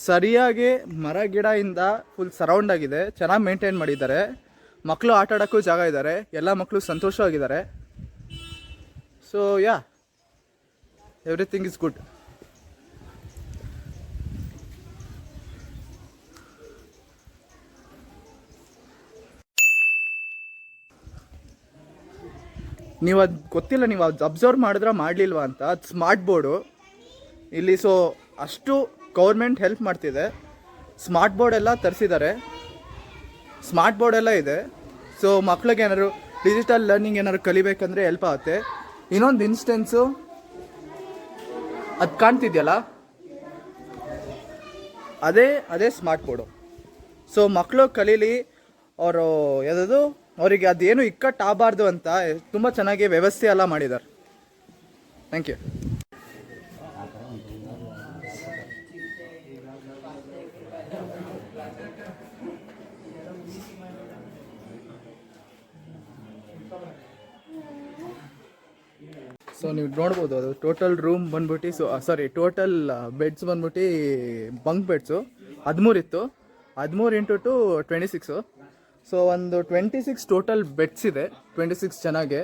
ಸರಿಯಾಗಿ ಮರ ಗಿಡದಿಂದ ಫುಲ್ ಸರೌಂಡ್ ಆಗಿದೆ, ಚೆನ್ನಾಗಿ ಮೇಂಟೈನ್ ಮಾಡಿದ್ದಾರೆ. ಮಕ್ಕಳು ಆಟ ಆಡೋಕ್ಕೂ ಜಾಗ ಇದ್ದಾರೆ, ಎಲ್ಲ ಮಕ್ಕಳು ಸಂತೋಷವಾಗಿದ್ದಾರೆ. So yeah, everything is good. ನೀವು ಅದು ಗೊತ್ತಿಲ್ಲ, ನೀವು ಅದು ಅಬ್ಸರ್ವ್ ಮಾಡಿದ್ರೆ ಮಾಡಲಿಲ್ವಾ ಅಂತ. ಅದು ಸ್ಮಾರ್ಟ್ ಬೋರ್ಡು ಇಲ್ಲಿ. ಸೊ ಅಷ್ಟು ಗೌರ್ಮೆಂಟ್ ಹೆಲ್ಪ್ ಮಾಡ್ತಿದೆ. ಸ್ಮಾರ್ಟ್ ಬೋರ್ಡ್ ಎಲ್ಲ ತರಿಸಿದ್ದಾರೆ, ಸ್ಮಾರ್ಟ್ ಬೋರ್ಡ್ ಎಲ್ಲ ಇದೆ. ಸೊ ಮಕ್ಳಿಗೆ ಏನಾದ್ರು ಡಿಜಿಟಲ್ ಲರ್ನಿಂಗ್ ಏನಾದ್ರು ಕಲಿಬೇಕಂದ್ರೆ ಹೆಲ್ಪ್ ಆಗುತ್ತೆ. ಇನ್ನೊಂದು ಇನ್ಸ್ಟೆನ್ಸು ಅದು ಕಾಣ್ತಿದೆಯಲ್ಲ, ಅದೇ ಸ್ಮಾರ್ಟ್ ಬೋರ್ಡು. ಸೊ ಮಕ್ಕಳು ಕಲೀಲಿ, ಅವರು ಯಾವುದದು ಅವರಿಗೆ ಅದೇನು ಇಕ್ಕಟ್ಟು ಆಗಬಾರ್ದು ಅಂತ ತುಂಬ ಚೆನ್ನಾಗಿ ವ್ಯವಸ್ಥೆ ಎಲ್ಲ ಮಾಡಿದ್ದಾರೆ. Thank you. ಸೊ ನೀವು ನೋಡ್ಬೋದು, ಅದು ಟೋಟಲ್ ರೂಮ್ ಬಂದ್ಬಿಟ್ಟು ಟೋಟಲ್ ಬೆಡ್ಸ್ ಬಂದ್ಬಿಟ್ಟು ಬಂಕ್ ಬೆಡ್ಸು 13 ಇತ್ತು. 13 × 2 26. ಸೊ ಒಂದು 26 ಟೋಟಲ್ ಬೆಡ್ಸ್ ಇದೆ, 26 ಚೆನ್ನಾಗೆ.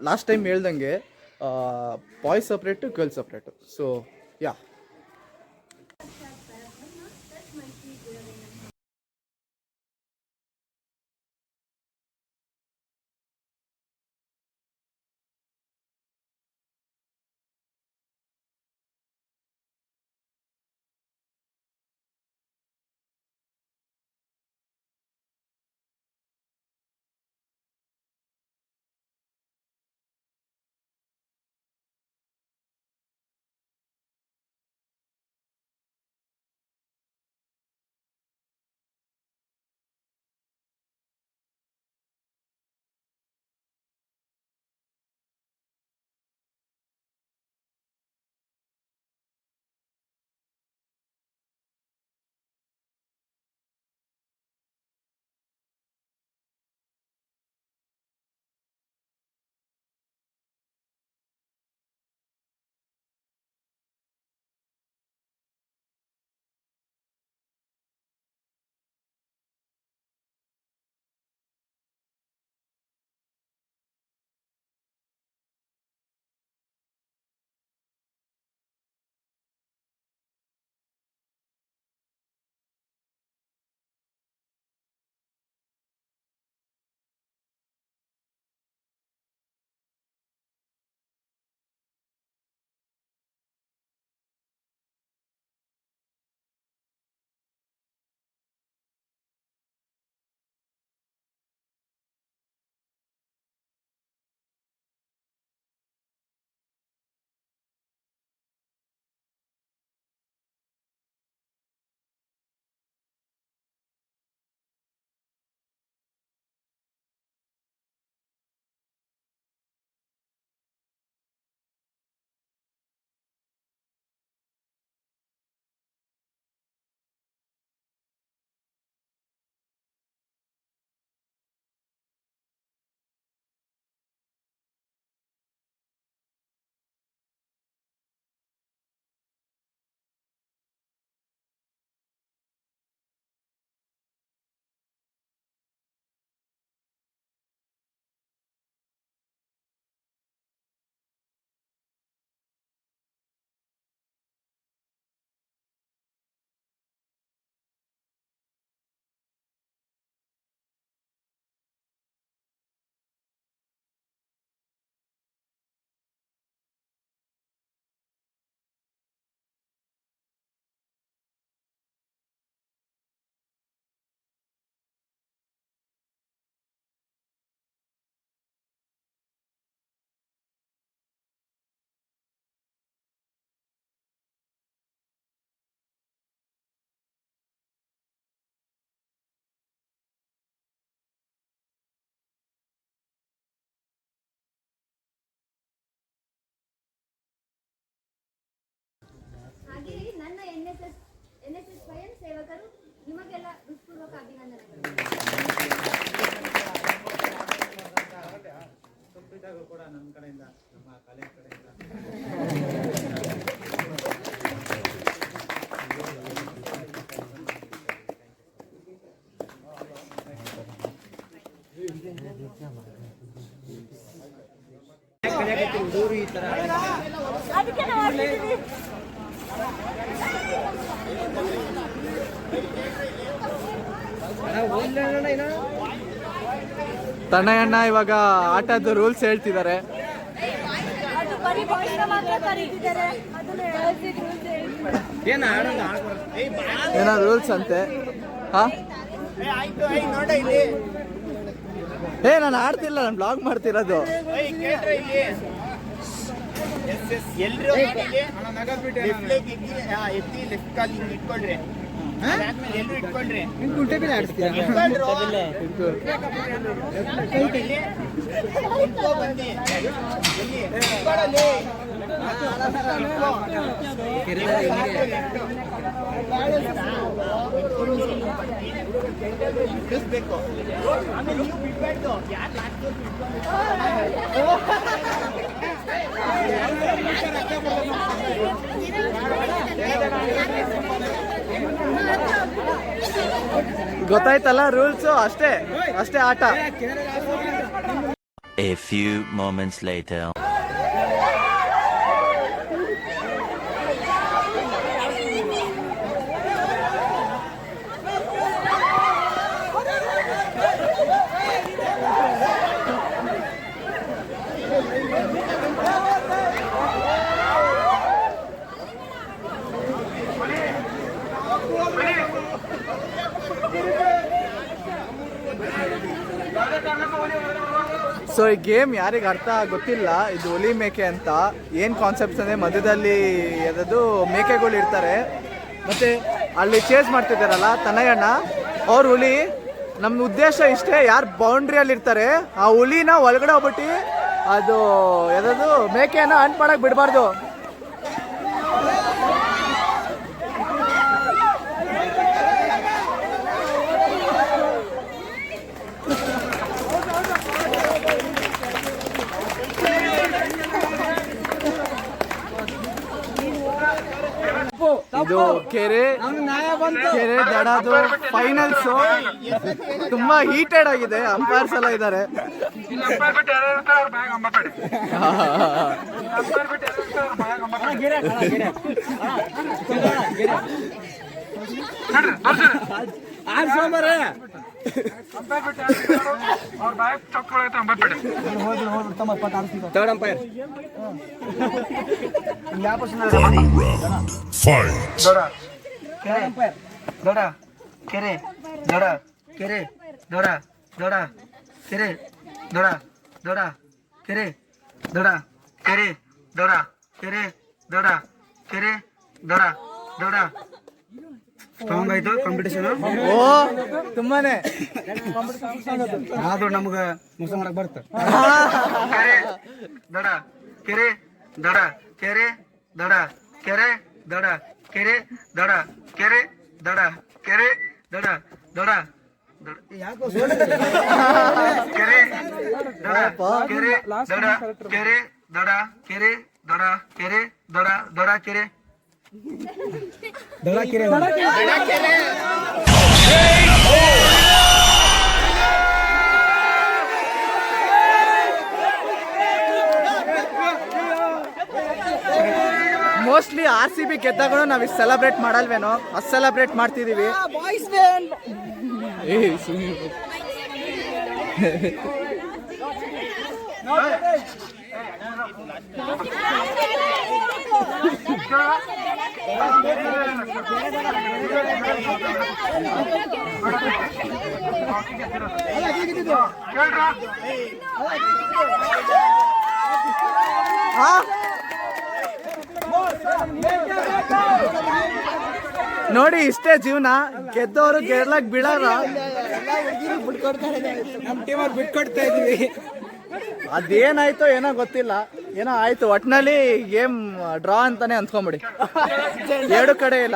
ಲಾಸ್ಟ್ ಟೈಮ್ ಹೇಳ್ದಂಗೆ boys separate, girls separate. So yeah, ನನ್ನ NSS ಸ್ವಯಂ ಸೇವಕರು ನಿಮಗೆಲ್ಲ ಹೃತ್ಪೂರ್ವಕ ಅಭಿನಂದನೆಗಳು. ಕೂಡ ನಮ್ಮ ಕಡೆಯಿಂದ, ನಮ್ಮ ಕಾಲೇಜ್ ಕಡೆಯಿಂದ ಅದಕ್ಕೆ ನಾವು ಆಡ್ತಿದ್ದೀವಿ. ತಣ್ಣಯ್ಯಣ್ಣ ಇವಾಗ ಆಟದ ರೂಲ್ಸ್ ಹೇಳ್ತಿದ್ದಾರೆ. ಅದು ಬರೀ ಬಾಯ್ಸ್ ಮಾತ್ರ ಕರೀತಿದ್ದಾರೆ. ಅದನ್ನ ಏನೋ ರೂಲ್ಸ್ ಅಂತೆ. ಹಾ ನಾನು ಆಡ್ತಿಲ್ಲ, ನಾನು ಬ್ಲಾಗ್ ಮಾಡ್ತಿರೋದು. ಎಲ್ರು ಎತ್ತಿ ಲೆಫ್ಟ್ ಕಾಲ್ ಹಿಂಗ್ ಇಟ್ಕೊಳ್ರಿ. ಆದ್ಮೇಲೆ ಎಲ್ರು ಇಟ್ಕೊಳ್ರಿ. ನಿಂತ್ಕೊ ಬನ್ನಿ. ಎಲ್ಲಿ ಇಟ್ಕೊಳ್ಳಲಿ. ಇಟ್ಟಿಸ್ಬೇಕು. ಆಮೇಲೆ ನೀವು ಬಿಡ್ಬೇಡ್ದು. ಯಾರು ಲಾಸ್ಟ್ ಗೊತ್ತಾಯ್ತಲ್ಲ ರೂಲ್ಸು? ಅಷ್ಟೇ ಅಷ್ಟೇ ಆಟ. A few moments later. So ಈ ಗೇಮ್ ಯಾರಿಗೆ ಅರ್ಥ ಗೊತ್ತಿಲ್ಲ, ಇದು ಹುಲಿ ಮೇಕೆ ಅಂತ. ಏನು ಕಾನ್ಸೆಪ್ಟ್ಸ್ ಅಂದರೆ ಮಧ್ಯದಲ್ಲಿ ಅದದು ಮೇಕೆಗಳು ಇರ್ತಾರೆ, ಮತ್ತು ಅಲ್ಲಿ ಚೇಸ್ ಮಾಡ್ತಿದ್ದಾರಲ್ಲ ತನಯಣ್ಣ ಅವ್ರ ಹುಲಿ. ನಮ್ಮ ಉದ್ದೇಶ ಇಷ್ಟೇ, ಯಾರು ಬೌಂಡ್ರಿಯಲ್ಲಿ ಇರ್ತಾರೆ ಆ ಹುಲಿನ ಒಳಗಡೆ ಹೋಗ್ಬಿಟ್ಟು ಅದು ಯಾವ್ದು ಮೇಕೆಯನ್ನು ಅಂಟ್ ಮಾಡಕ್ಕೆ ಬಿಡಬಾರ್ದು. ಇದು ಕೆರೆ ದಡದು ಫೈನಲ್ಸ್ ತುಂಬಾ ಹೀಟೆಡ್ ಆಗಿದೆ. ಅಂಪೈರ್ಸ್ ಎಲ್ಲ ಇದ್ದಾರೆ. Final round. Fight. ದೊಡ ಕೆರೆ ದೊಡ ಕೆರೆ ದೊಡ ದೊಡ ಕೆರೆ ದೊಡ ದೊಡ ಕೆರೆ ದೊಡ ಕೆರೆ ದೊಡ ಕೆರೆ ದೊಡ ಕೆರೆ ದೊಡ ದೊಡ. ಸ್ಟ್ರಾಂಗ್ ಆಯ್ತು ಕಾಂಪಿಟೇಷನ್. ಓ ತುಂಬಾನೇ ಆದ್ರೂ ನಮ್ಗೆ ಮೋಸ ಮಾಡಕ್ ಬರುತ್ತೆ. ಕೆರೆ ದೊಡ ಕೆರೆ ದೊಡ ಕೆರೆ ದೊಡ ಕೆರೆ ದೊಡ ಕೆರೆ ದೊಡ ಕೆರೆ ದೊಡ ಕೆರೆ ದೊಡ ದೊಡ ಕೆರೆ ದೊಡ ಕೆರೆ ದೊಡ ಕೆರೆ ದೊಡ ಕೆರೆ ದೊಡ ಕೆರೆ ದೊಡ ದೊಡ ಕೆರೆ ದೊಡ ಕೆರೆ ದೊಡ ಕೆರೆ. ಮೋಸ್ಟ್ಲಿ RCB ಗೆದ್ದಾಗ ನಾವು ಇಷ್ಟು ಸೆಲೆಬ್ರೇಟ್ ಮಾಡಲ್ವೇನೋ, ಅಷ್ಟು ಸೆಲೆಬ್ರೇಟ್ ಮಾಡ್ತಿದೀವಿ. ನೋಡಿ ಇಷ್ಟೇ ಜೀವನ, ಗೆದ್ದವರು ಗೆರ್ಲಕ್ ಬೀಳಲ್ಲ. ಬಿಟ್ಕೊಡ್ತಾ ಇದೀವಿ. ಅದೇನಾಯ್ತೋ ಏನೋ ಗೊತ್ತಿಲ್ಲ, ಏನೋ ಆಯ್ತು. ಒಟ್ನಲ್ಲಿ ಗೇಮ್ ಡ್ರಾ ಅಂತಾನೆ ಅನ್ಸ್ಕೊಂಬಿಡಿ. ಎರಡು ಕಡೆ ಇಲ್ಲ.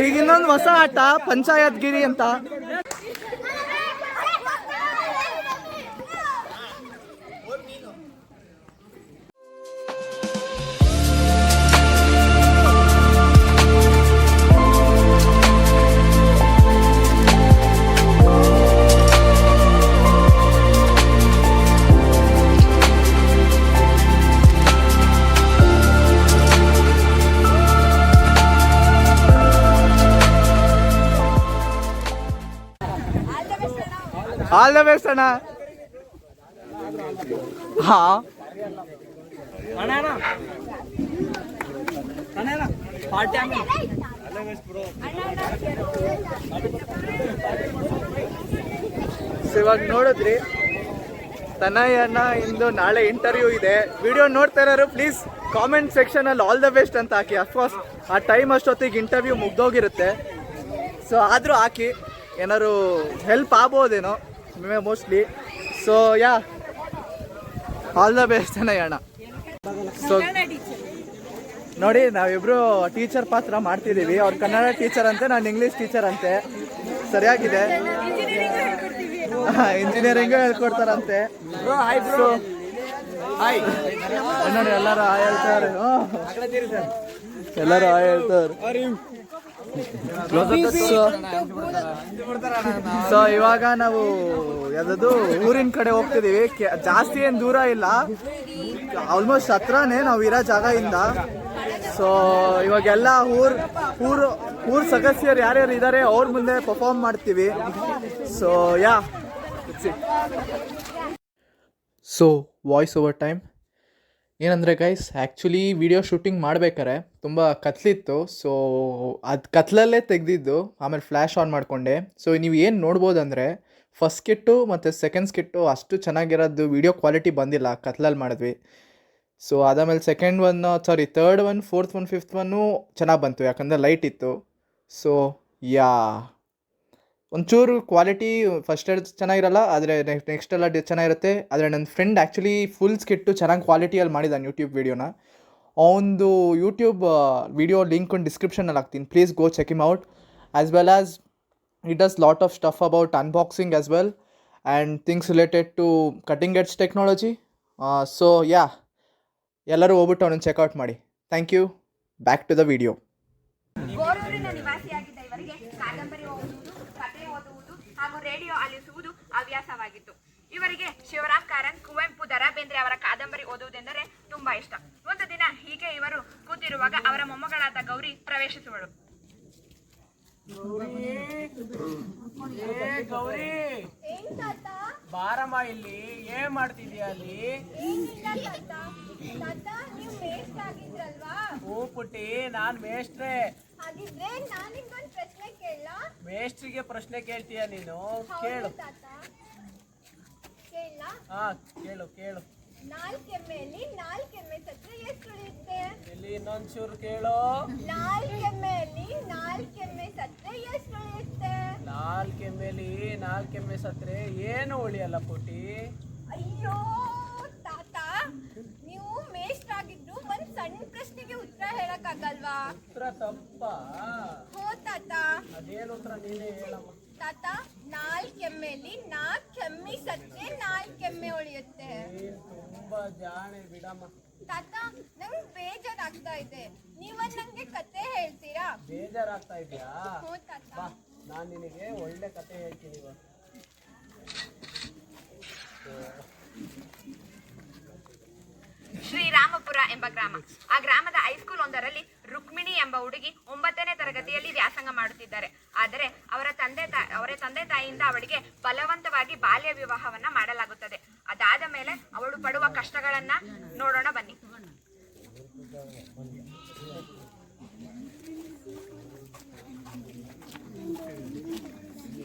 ಈಗ ಇನ್ನೊಂದು ಹೊಸ ಆಟ ಪಂಚಾಯತ್ಗಿರಿ ಅಂತ. ಆಲ್ ದ ಬೆಸ್ಟ್ ಅಣ್ಣ. ಹಾ ಇವಾಗ ನೋಡಿದ್ರಿ ತನಯಣ್ಣ ಇಂದು ನಾಳೆ ಇಂಟರ್ವ್ಯೂ ಇದೆ. ವಿಡಿಯೋ ನೋಡ್ತಾ ಇರೋರು ಪ್ಲೀಸ್ ಕಾಮೆಂಟ್ ಸೆಕ್ಷನಲ್ಲಿ ಆಲ್ ದ ಬೆಸ್ಟ್ ಅಂತ ಹಾಕಿ. ಅಫ್ಕೋರ್ಸ್ ಆ ಟೈಮ್ ಅಷ್ಟೊತ್ತಿಗೆ ಇಂಟರ್ವ್ಯೂ ಮುಗ್ದೋಗಿರುತ್ತೆ. ಸೊ ಆದರೂ ಹಾಕಿ, ಏನಾದ್ರು ಹೆಲ್ಪ್ ಆಗ್ಬೋದೇನೋ mostly. So yeah all the best ತನಯಣ್ಣ. ಸೊ ನೋಡಿ, ನಾವಿಬ್ರು ಟೀಚರ್ ಪಾತ್ರ ಮಾಡ್ತಿದ್ದೀವಿ. ಅವ್ರು ಕನ್ನಡ ಟೀಚರ್ ಅಂತೆ, ನಾನು ಇಂಗ್ಲೀಷ್ ಟೀಚರ್ ಅಂತೆ. ಸರಿಯಾಗಿದೆ. ಇಂಜಿನಿಯರಿಂಗು ಹೇಳ್ಕೊಡ್ತಾರಂತೆ. ಸೊ ನೋಡಿ ಎಲ್ಲರೂ ಹಾಯ್ ಹೇಳ್ತಾರೆ. ಎಲ್ಲರೂ ಹಾಯ್ ಹೇಳ್ತಾರೆ. ಸೊ ಇವಾಗ ನಾವು ಯಾವ್ದು ಊರಿನ ಕಡೆ ಹೋಗ್ತಿದೀವಿ. ಜಾಸ್ತಿ ಏನು ದೂರ ಇಲ್ಲ, ಆಲ್ಮೋಸ್ಟ್ ಹತ್ರನೇ ನಾವು ಇರೋ ಜಾಗದಿಂದ. ಸೊ ಇವಾಗೆಲ್ಲ ಊರ್ ಸದಸ್ಯರು ಯಾರ್ಯಾರು ಇದ್ದಾರೆ ಅವ್ರ ಮುಂದೆ ಪರ್ಫಾರ್ಮ್ ಮಾಡ್ತೀವಿ. So yeah so voice over time ಏನಂದರೆ ಗೈಸ್, ಆ್ಯಕ್ಚುಲಿ ವಿಡಿಯೋ ಶೂಟಿಂಗ್ ಮಾಡ್ಬೇಕಾರೆ ತುಂಬ ಕತ್ಲಿತ್ತು. ಸೊ ಅದು ಕತ್ಲಲ್ಲೇ ತೆಗೆದಿದ್ದು, ಆಮೇಲೆ ಫ್ಲ್ಯಾಶ್ ಆನ್ ಮಾಡಿಕೊಂಡೆ. ಸೊ ನೀವು ಏನು ನೋಡ್ಬೋದಂದರೆ ಫಸ್ಟ್ ಸ್ಕಿಟ್ಟು ಮತ್ತು ಸೆಕೆಂಡ್ ಸ್ಕಿಟ್ಟು ಅಷ್ಟು ಚೆನ್ನಾಗಿರೋದು ವಿಡಿಯೋ ಕ್ವಾಲಿಟಿ ಬಂದಿಲ್ಲ, ಕತ್ಲಲ್ಲಿ ಮಾಡಿದ್ವಿ. ಸೊ ಅದಾದಮೇಲೆ third one, fourth one, fifth one ಚೆನ್ನಾಗಿ ಬಂತು, ಯಾಕಂದರೆ ಲೈಟ್ ಇತ್ತು. ಸೊ ಯಾ ಒಂಚೂರು ಕ್ವಾಲಿಟಿ ಫಸ್ಟ್ ಚೆನ್ನಾಗಿರಲ್ಲ, ಆದರೆ ನೆಕ್ಸ್ಟ್ ಎಲ್ಲ ಚೆನ್ನಾಗಿರುತ್ತೆ. ಆದರೆ ನನ್ನ ಫ್ರೆಂಡ್ ಆ್ಯಕ್ಚುಲಿ ಫುಲ್ ಸ್ಕಿಟ್ಟು ಚೆನ್ನಾಗಿ ಕ್ವಾಲಿಟಿಯಲ್ಲಿ ಮಾಡಿದ್ದಾನೆ ಯೂಟ್ಯೂಬ್ ವೀಡಿಯೋನ. ಅವನದು ಯೂಟ್ಯೂಬ್ ವಿಡಿಯೋ ಲಿಂಕ್ ಒಂದು ಡಿಸ್ಕ್ರಿಪ್ಷನಲ್ಲಿ ಹಾಕ್ತೀನಿ, please go check him out. As well as it does lot of stuff about unboxing as well and things related to cutting edge technology. So yeah ಎಲ್ಲರೂ ಹೋಗ್ಬಿಟ್ಟು ಅವನನ್ನು ಚೆಕ್ಔಟ್ ಮಾಡಿ. Thank you. Back to the video. ಗೋರೂರಿನ ನಿವಾಸಿಯಾಗಿದ್ದ ಇವರಿಗೆ ಕಾದಂಬರಿ ಓದುವುದು, ಕಥೆ ಓದುವುದು ಹಾಗೂ ರೇಡಿಯೋ ಆಲಿಸುವುದು ಹವ್ಯಾಸವಾಗಿತ್ತು. ಇವರಿಗೆ ಶಿವರಾಮ್ ಕಾರಂತ್, ಕುವೆಂಪು, ದ ರಾ ಬೇಂದ್ರೆ ಅವರ ಕಾದಂಬರಿ ಓದುವುದೆಂದರೆ ತುಂಬಾ ಇಷ್ಟ. ಒಂದು ದಿನ ಹೀಗೆ ಇವರು ಕೂತಿರುವಾಗ ಅವರ ಮೊಮ್ಮಗಳಾದ ಗೌರಿ ಪ್ರವೇಶಿಸುವಳು. ಗೌರಿ, ಬಾರಮ್ಮ ಇಲ್ಲಿ. ಏನ್ ಮಾಡ್ತಿದ್ಯಾ ಅಲ್ಲಿ? ಹೂ ಪುಟ್ಟಿ, ನಾನ್ ಮೇಷ್ಟ್ರೆ. ಮೇಷ್ಟ್ರಿಗೆ ಪ್ರಶ್ನೆ ಕೇಳ್ತೀಯ ನೀನು? ಕೇಳು. ಹಾ ಕೇಳು ಕೇಳು. ನಾಲ್ಕೆಮ್ಮೆಯಲ್ಲಿ ನಾಲ್ಕೆಮ್ಮೆ ಸತ್ರೆ ಎಷ್ಟು ಉಳಿಯುತ್ತೆ? ಇಲ್ಲಿ ಇನ್ನೊಂಚೂರು ಕೇಳು. ನಾಲ್ಕೆಮ್ಮೆಯಲ್ಲಿ ನಾಲ್ಕೆಮ್ಮೆ ಸತ್ರೆ ಎಷ್ಟು ಉಳಿಯುತ್ತೆ? ನಾಲ್ಕೆಮ್ಮೆಲಿ ನಾಲ್ಕೆಮ್ಮೆ ಸತ್ರೆ ಏನು ಉಳಿಯಲ್ಲ ಪುಟ್ಟಿ. ಅಯ್ಯೋ ತಾತ, ನೀವು ಮೇಷ್ಟ್ರಾಗಿದ್ದು ಒಂದ್ ಸಣ್ಣ ಪ್ರಶ್ನೆಗೆ ಉತ್ತರ ಹೇಳಕ್ಕಾಗಲ್ವಾ? ಉತ್ತರ ತಪ್ಪ? ಹೋ ತಾತ. ಅದೇನು ಉತ್ತರ ನೀನೇ ಹೇಳಮ್ಮ. ತಾತ, ನಾಲ್ಕೆಮ್ಮೆಲಿ ನಾಲ್ಕೆಮ್ಮೆ ಸತ್ರೆ ನಾಲ್ಕೆಮ್ಮೆ ಉಳಿಯುತ್ತೆ. ತುಂಬಾ ಜಾಣೆ ಬಿಡಮ್ಮ. ತಾತ, ನಂಗೆ ಬೇಜಾರಾಗ್ತಾ ಇದೆ, ನೀವೊಂದ್ ನಂಗೆ ಕತೆ ಹೇಳ್ತೀರಾ? ಬೇಜಾರಾಗ್ತಾ ಇದೆಯಾ? ಹೋ ತಾತ. ಬಾ, ನಾನು ನಿನಗೆ ಒಳ್ಳೆ ಕತೆ ಹೇಳ್ತೀನಿ. ಶ್ರೀರಾಮಪುರ ಎಂಬ ಗ್ರಾಮ. ಆ ಗ್ರಾಮದ ಹೈಸ್ಕೂಲ್ ಒಂದರಲ್ಲಿ ರುಕ್ಮಿಣಿ ಎಂಬ ಹುಡುಗಿ 9ನೇ ತರಗತಿಯಲ್ಲಿ ವ್ಯಾಸಂಗ ಮಾಡುತ್ತಿದ್ದಾರೆ. ಆದರೆ ಅವರ ತಂದೆ ತಾಯಿಯಿಂದ ಅವಳಿಗೆ ಬಲವಂತವಾಗಿ ಬಾಲ್ಯ ವಿವಾಹವನ್ನ ಮಾಡಲಾಗುತ್ತದೆ. ಅದಾದ ಮೇಲೆ ಅವಳು ಪಡುವ ಕಷ್ಟಗಳನ್ನ ನೋಡೋಣ ಬನ್ನಿ.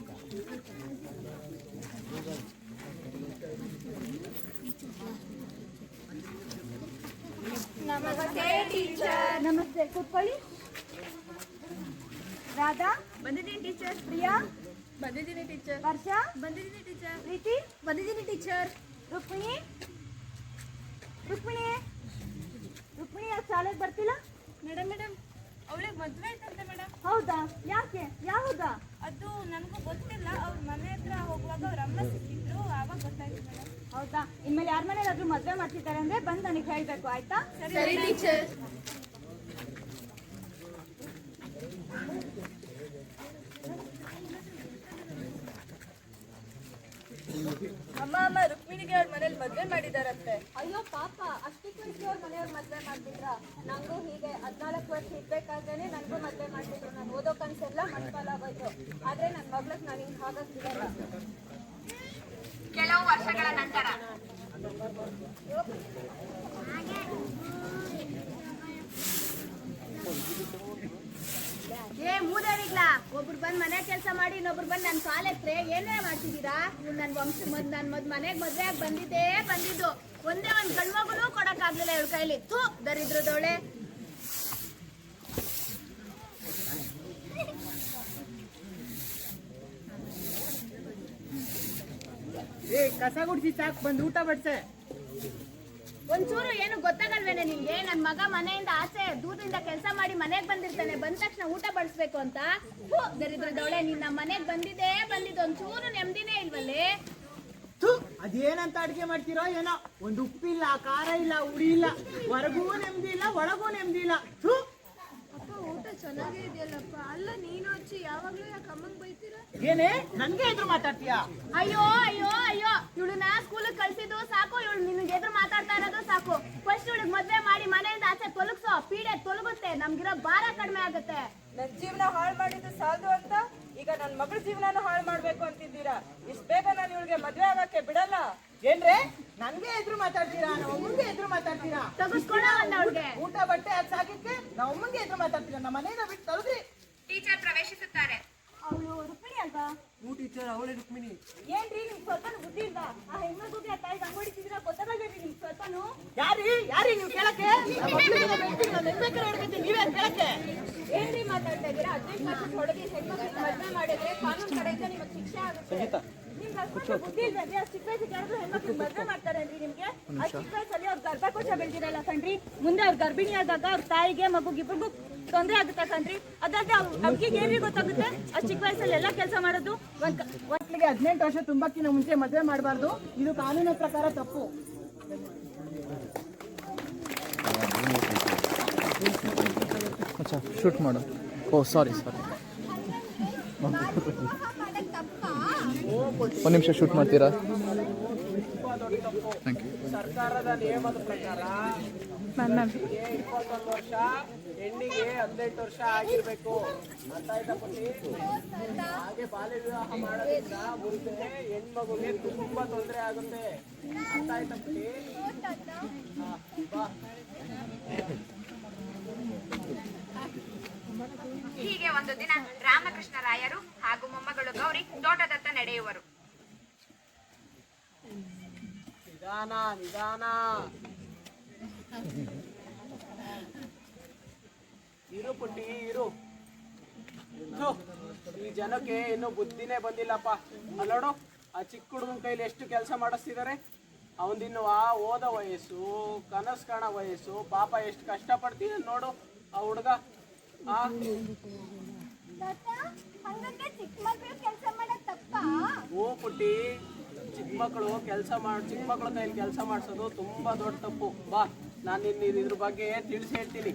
ನಮಸ್ತೆ ಟೀಚರ್. ನಮಸ್ತೆ, ಕೂತ್ಕೊಳ್ಳಿ. ರಾಧಾ ಬಂದಿದ್ದೀನಿ ಟೀಚರ್. ಪ್ರಿಯಾ ಬಂದಿದ್ದೀನಿ ಟೀಚರ್. ವರ್ಷಾ ಬಂದಿದ್ದೀನಿ ಟೀಚರ್. ಪ್ರೀತಿ ಬಂದಿದ್ದೀನಿ ಟೀಚರ್. ರುಕ್ಮಿಣಿ ಯಾಕೆ ಶಾಲೆಗೆ ಬರ್ತಿಲ್ಲ? ಮೇಡಮ್ ಅವಳಿಗೆ ಮದುವೆ ಆಯ್ತಂತೆ ಮೇಡಮ್. ಹೌದಾ? ಯಾಕೆ? ಯಾವಾಗ? ಅದು ನನಗೂ ಗೊತ್ತಿಲ್ಲ. ಅವ್ರ ಮನೆ ಹತ್ರ ಹೋಗುವಾಗ ಅವ್ರ ಅಮ್ಮ ಸಿಕ್ಕಿದ್ರು, ಆವಾಗ ಗೊತ್ತಾಯ್ತು ಮೇಡಮ್. ಹೌದಾ? ಇನ್ಮೇಲೆ ಯಾರ ಮನೇಲಾದ್ರೂ ಮದುವೆ ಮಾಡ್ತಿದ್ದಾರೆ ಅಂದ್ರೆ ಬಂದು ನನಗೆ ಹೇಳ್ಬೇಕು, ಆಯ್ತಾ? ಸರಿ ಟೀಚರ್. ಅಮ್ಮ ರುಕ್ಮಿಣಿಗೆ ಅವ್ರ ಮನೇಲಿ ಮದ್ವೆ ಮಾಡಿದಾರಂತೆ. ಅಯ್ಯೋ ಪಾಪ, ಅಷ್ಟಕ್ಕೆ ಅವ್ರ ಮನೆಯವ್ರು ಮದುವೆ ಮಾಡ್ತಿದ್ರ? ನಂಗೂ ಹೀಗೆ 14 ವರ್ಷ ಇರ್ಬೇಕಾದ್ರೆ ನನಗೂ ಮದುವೆ ಮಾಡ್ತಿದ್ರು. ನಾನು ಓದೋ ಕನ್ಸೆಲ್ಲ ಮಟ್ಪಾಲಾಗೋಯ್ತು. ಆದ್ರೆ ನನ್ನ ಮಗ್ಳಿಗೆ ನಾನು ಹಿಂಗೆ ಹಾಗಾಗಿ ಬಿಡಲ್ಲ. ಕೆಲವು ವರ್ಷಗಳ ನಂತರ. ಏ ಮೂದೇವಿಗ್ಲಾ, ಒಬ್ರು ಬಂದ್ ಮನೆ ಕೆಲಸ ಮಾಡಿ ಇನ್ನೊಬ್ರು ಬಂದ್ ನನ್ ಕಾಲ್ ಎತ್ರೆ ಏನೇ ಮಾಡ್ತಿದ್ದೀರಾ? ಇವ್ರು ನನ್ ನನ್ ಮನೆಗ್ ಮದ್ವೆ ಆಗಿ ಬಂದಿದ್ದು ಒಂದೇ ಒಂದ್ ಗಂಡ್ಮಗುನು ಕೊಡಕ್ ಆಗ್ಲಿಲ್ಲ ಇವ್ರ ಕೈಲಿ. ಥೂ ದರಿದ್ರದವಳೆ. ಕಸ ಗುಡ್ಸಿ ಸಾಕ್ ಬಂದು ಊಟ ಬಡ್ಸೆ. ಒಂಚೂರು ಏನು ಗೊತ್ತಾಗಲ್ವೇನೆ ನಿಮ್ಗೆ? ನನ್ ಮಗ ಮನೆಯಿಂದ ಆಚೆ ದೂರದಿಂದ ಕೆಲಸ ಮಾಡಿ ಮನೆಗ್ ಬಂದಿರ್ತಾನೆ, ಬಂದ ತಕ್ಷಣ ಊಟ ಬಡಿಸ್ಬೇಕು ಅಂತ. ದರಿದ್ರದವಳೆ, ನೀನ್ ನಮ್ಮ ಮನೆಗ್ ಬಂದಿದ್ದು ಒಂಚೂರು ನೆಮ್ಮದಿನೇ ಇಲ್ವಲ್ಲೇ? ಅದೇನಂತ ಅಡ್ಗೆ ಮಾಡ್ತೀರೋ ಏನೋ, ಒಂದು ಉಪ್ಪಿಲ್ಲ, ಖಾರ ಇಲ್ಲ, ಉಡಿ ಇಲ್ಲ, ಹೊರಗೂ ನೆಮ್ಮದಿ ಇಲ್ಲ, ಒಳಗೂ ನೆಮ್ಮದಿ ಇಲ್ಲ. ಊಟ ಚೆನ್ನಾಗೇ ಇದೆಯಲ್ಲಪ್ಪ. ಅಲ್ಲ ನೀನು ಹಚ್ಚಿ ಯಾವಾಗ್ಲೂ ಯಾಕೆ ಅಮ್ಮಂಗ್ ಬೈತೀರಾ? ಏನೇ ನನ್ಗೆ ಎದುರು ಮಾತಾಡ್ತೀಯಾ? ಅಯ್ಯೋ ಇವಳನ್ನ ಸ್ಕೂಲಿಗೆ ಕಳ್ಸಿದ್ದು ಸಾಕು, ಇವಳು ನಿನ್ಗೆ ಎದುರು ಮಾತಾಡ್ತಾ ಇರೋದು ಸಾಕು. ಫಸ್ಟ್ ಇವಳಿಗೆ ಮದ್ವೆ ಮಾಡಿ ಮನೆಯಿಂದ ಆಚೆ ತೊಲಗ್ಸೋ, ಪೀಡೆ ತೊಲಗುತ್ತೆ, ನಮ್ಗಿರೋ ಭಾರ ಕಡಿಮೆ ಆಗುತ್ತೆ. ನನ್ ಜೀವನ ಹಾಳು ಮಾಡಿದ್ದು ಸಾಲದು ಅಂತ ಈಗ ನನ್ ಮಗಳ ಜೀವನನ ಹಾಳು ಮಾಡ್ಬೇಕು ಅಂತಿದ್ದೀರಾ? ಇಷ್ಟ ಬೇಗ ನಾನು ಇವಳಿಗೆ ಮದ್ವೆ ಆಗಕ್ಕೆ ಬಿಡಲ್ಲ. ಏನ್ರೆ ನನ್ಗೆ ಎದುರು ಮಾತಾಡ್ತೀರಾ? ನಾವು ಅಮ್ಮಂಗೆ ಎದುರು ಮಾತಾಡ್ತೀರಾ? ತಗಸ್ಕೊಳ್ಳೋಲ್ಲ ಅವಳಿಗೆ ಊಟ ಬಟ್ಟೆ ಅದು ಸಾಕಿಕ್ಕೆ ನಾವು ಅಮ್ಮಂಗೆ ಎದುರು ಮಾತಾಡ್ತೀರಾ? ನಮ್ಮ ಮನೆಯಿಂದ ಬಿಟ್ಟು ತಲುದ್ರಿ. ಟೀಚರ್ ಪ್ರವೇಶಿಸುತ್ತಾರೆ. ಅವಳು ರುಕ್ಮಿಣಿ ಅಲ್ವಾ? ಟೀಚರ್ ಅವಳೇ ರುಕ್ಮಿಣಿ. ಏನ್ರಿ ನಿಮ್ಗೆ ಸ್ವಲ್ಪ ಬುದ್ಧಿ ಇಲ್ವಾ? ಆ ಹೆಣ್ಮಗುಗೆ ಆ ತಾಯಿಗೆ ಅಂಗಡಿಸಿದ್ರ ಗೊತ್ತಾಗಲ್ರಿ ನಿಮ್ಗೆ ಸ್ವಲ್ಪನು? ಯಾರಿ ನೀವು ಕೇಳಕ್ಕೆ? ನೀವೇ ಕೇಳಕ್ಕೆ? ಏನ್ರಿ ಮಾತಾಡ್ತಾ ಇದ್ದೀರಾ? 18 ವರ್ಷದ ಒಳಗೆ ಹೆಣ್ಮಕ್ಳಿಗೆ ಮದ್ವೆ ಮಾಡಿದ್ರೆ ಕಾನೂನು ಕಡೆಯಿಂದ ನಿಮಗೆ ಶಿಕ್ಷೆ ಆಗುತ್ತೆ. ನಿಮ್ಗೆ ಅಷ್ಟು ಬುದ್ಧಿ ಇಲ್ವೇ? ಆ ಚಿಕ್ಕ ವಯಸ್ಸಿಗೆ ಯಾರಾದ್ರೂ ಹೆಣ್ಮಕ್ಳಿಗೆ ಮದ್ವೆ ಮಾಡ್ತಾರೇನ್ರಿ ನಿಮ್ಗೆ? ಆ ಚಿಕ್ಕ ವಯಸ್ಸಲ್ಲಿ ಅವ್ರ ಗರ್ಭಕೋಶ ಬೆಳೆದಿರಲ್ಲ ಕಣ್ರಿ, ಮುಂದೆ ಅವ್ರ ಗರ್ಭಿಣಿ ಆದಾಗ ಅವ್ರ ತಾಯಿಗೆ ಮಗುಗಿಬ್ರಿಗೂ ತೊಂದರೆ ಆಗುತ್ತೆ ಕಣ್ರಿ. ಅದಾದ್ರೆ ಅವ್ರಿಗೆ ಏನ್ರಿ ಗೊತ್ತಾಗುತ್ತೆ? ಆ ಚಿಕ್ಕ ವಯಸ್ಸಲ್ಲಿ ಎಲ್ಲ ಕೆಲಸ ಮಾಡೋದು. ಮಕ್ಕಳಿಗೆ 18 ವರ್ಷ ತುಂಬಕ್ಕಿಂತ ಮುಂಚೆ ಮದುವೆ ಮಾಡಬಾರ್ದು, ಇದು ಕಾನೂನಿನ ಪ್ರಕಾರ ತಪ್ಪು. ಶೂಟ್ ಮಾಡು. ಓ ಸಾರಿ ಒಂದು ನಿಮಿಷ ಶೂಟ್ ಮಾಡ್ತೀರಾ? Thank you. ಸರ್ಕಾರದ ನಿಯಮದ ಪ್ರಕಾರ 21 ವರ್ಷ, ಹೆಣ್ಣಿಗೆ 18 ವರ್ಷ ಆಗಿರ್ಬೇಕು. ಅರ್ಥ ಆಯ್ತಾ ಪುಟ್ಟಿ? ಹಾಗೆ ಬಾಲ್ಯ ವಿವಾಹ ಮಾಡೋದ್ರಿಂದ ಮುಂದೆ ಹೆಣ್ಮಗುಗೆ ತುಂಬಾ ತೊಂದರೆ ಆಗುತ್ತೆ. ಅರ್ಥ ಆಯ್ತಾ ಪುಟ್ಟಿ? ಹೀಗೆ ಒಂದು ದಿನ ರಾಮಕೃಷ್ಣ ರಾಯರು ಹಾಗೂ ಮೊಮ್ಮಗಳು ಗೌರಿ ತೋಟದತ್ತ ನಡೆಯುವರು. ನಿಧಾನ ಇರು ಪುಟ್ಟಿ ಇರು. ಈ ಜನಕ್ಕೆ ಇನ್ನೂ ಬುದ್ಧಿನೇ ಬಂದಿಲ್ಲಪ್ಪ. ಅಲ್ಲೋಡು, ಆ ಚಿಕ್ಕ ಹುಡುಗನ ಕೈಲಿ ಎಷ್ಟು ಕೆಲಸ ಮಾಡಿಸ್ತಿದ್ದಾರೆ. ಅವನಿನ್ನು ಓದೋ ವಯಸ್ಸು, ಕನಸು ಕಾಣೋ ವಯಸ್ಸು. ಪಾಪ ಎಷ್ಟು ಕಷ್ಟಪಡ್ತೀನಿ ನೋಡು ಆ ಹುಡುಗ. ಓ ಪುಟ್ಟಿ, ಚಿಕ್ಕ ಮಕ್ಕಳು ಕೈಲಿ ಕೆಲಸ ಮಾಡಿಸೋದು ತುಂಬಾ ದೊಡ್ಡ ತಪ್ಪು. ಬಾ, ನಾನು ಇದ್ರ ಬಗ್ಗೆ ತಿಳಿಸಿ ಹೇಳ್ತೀನಿ.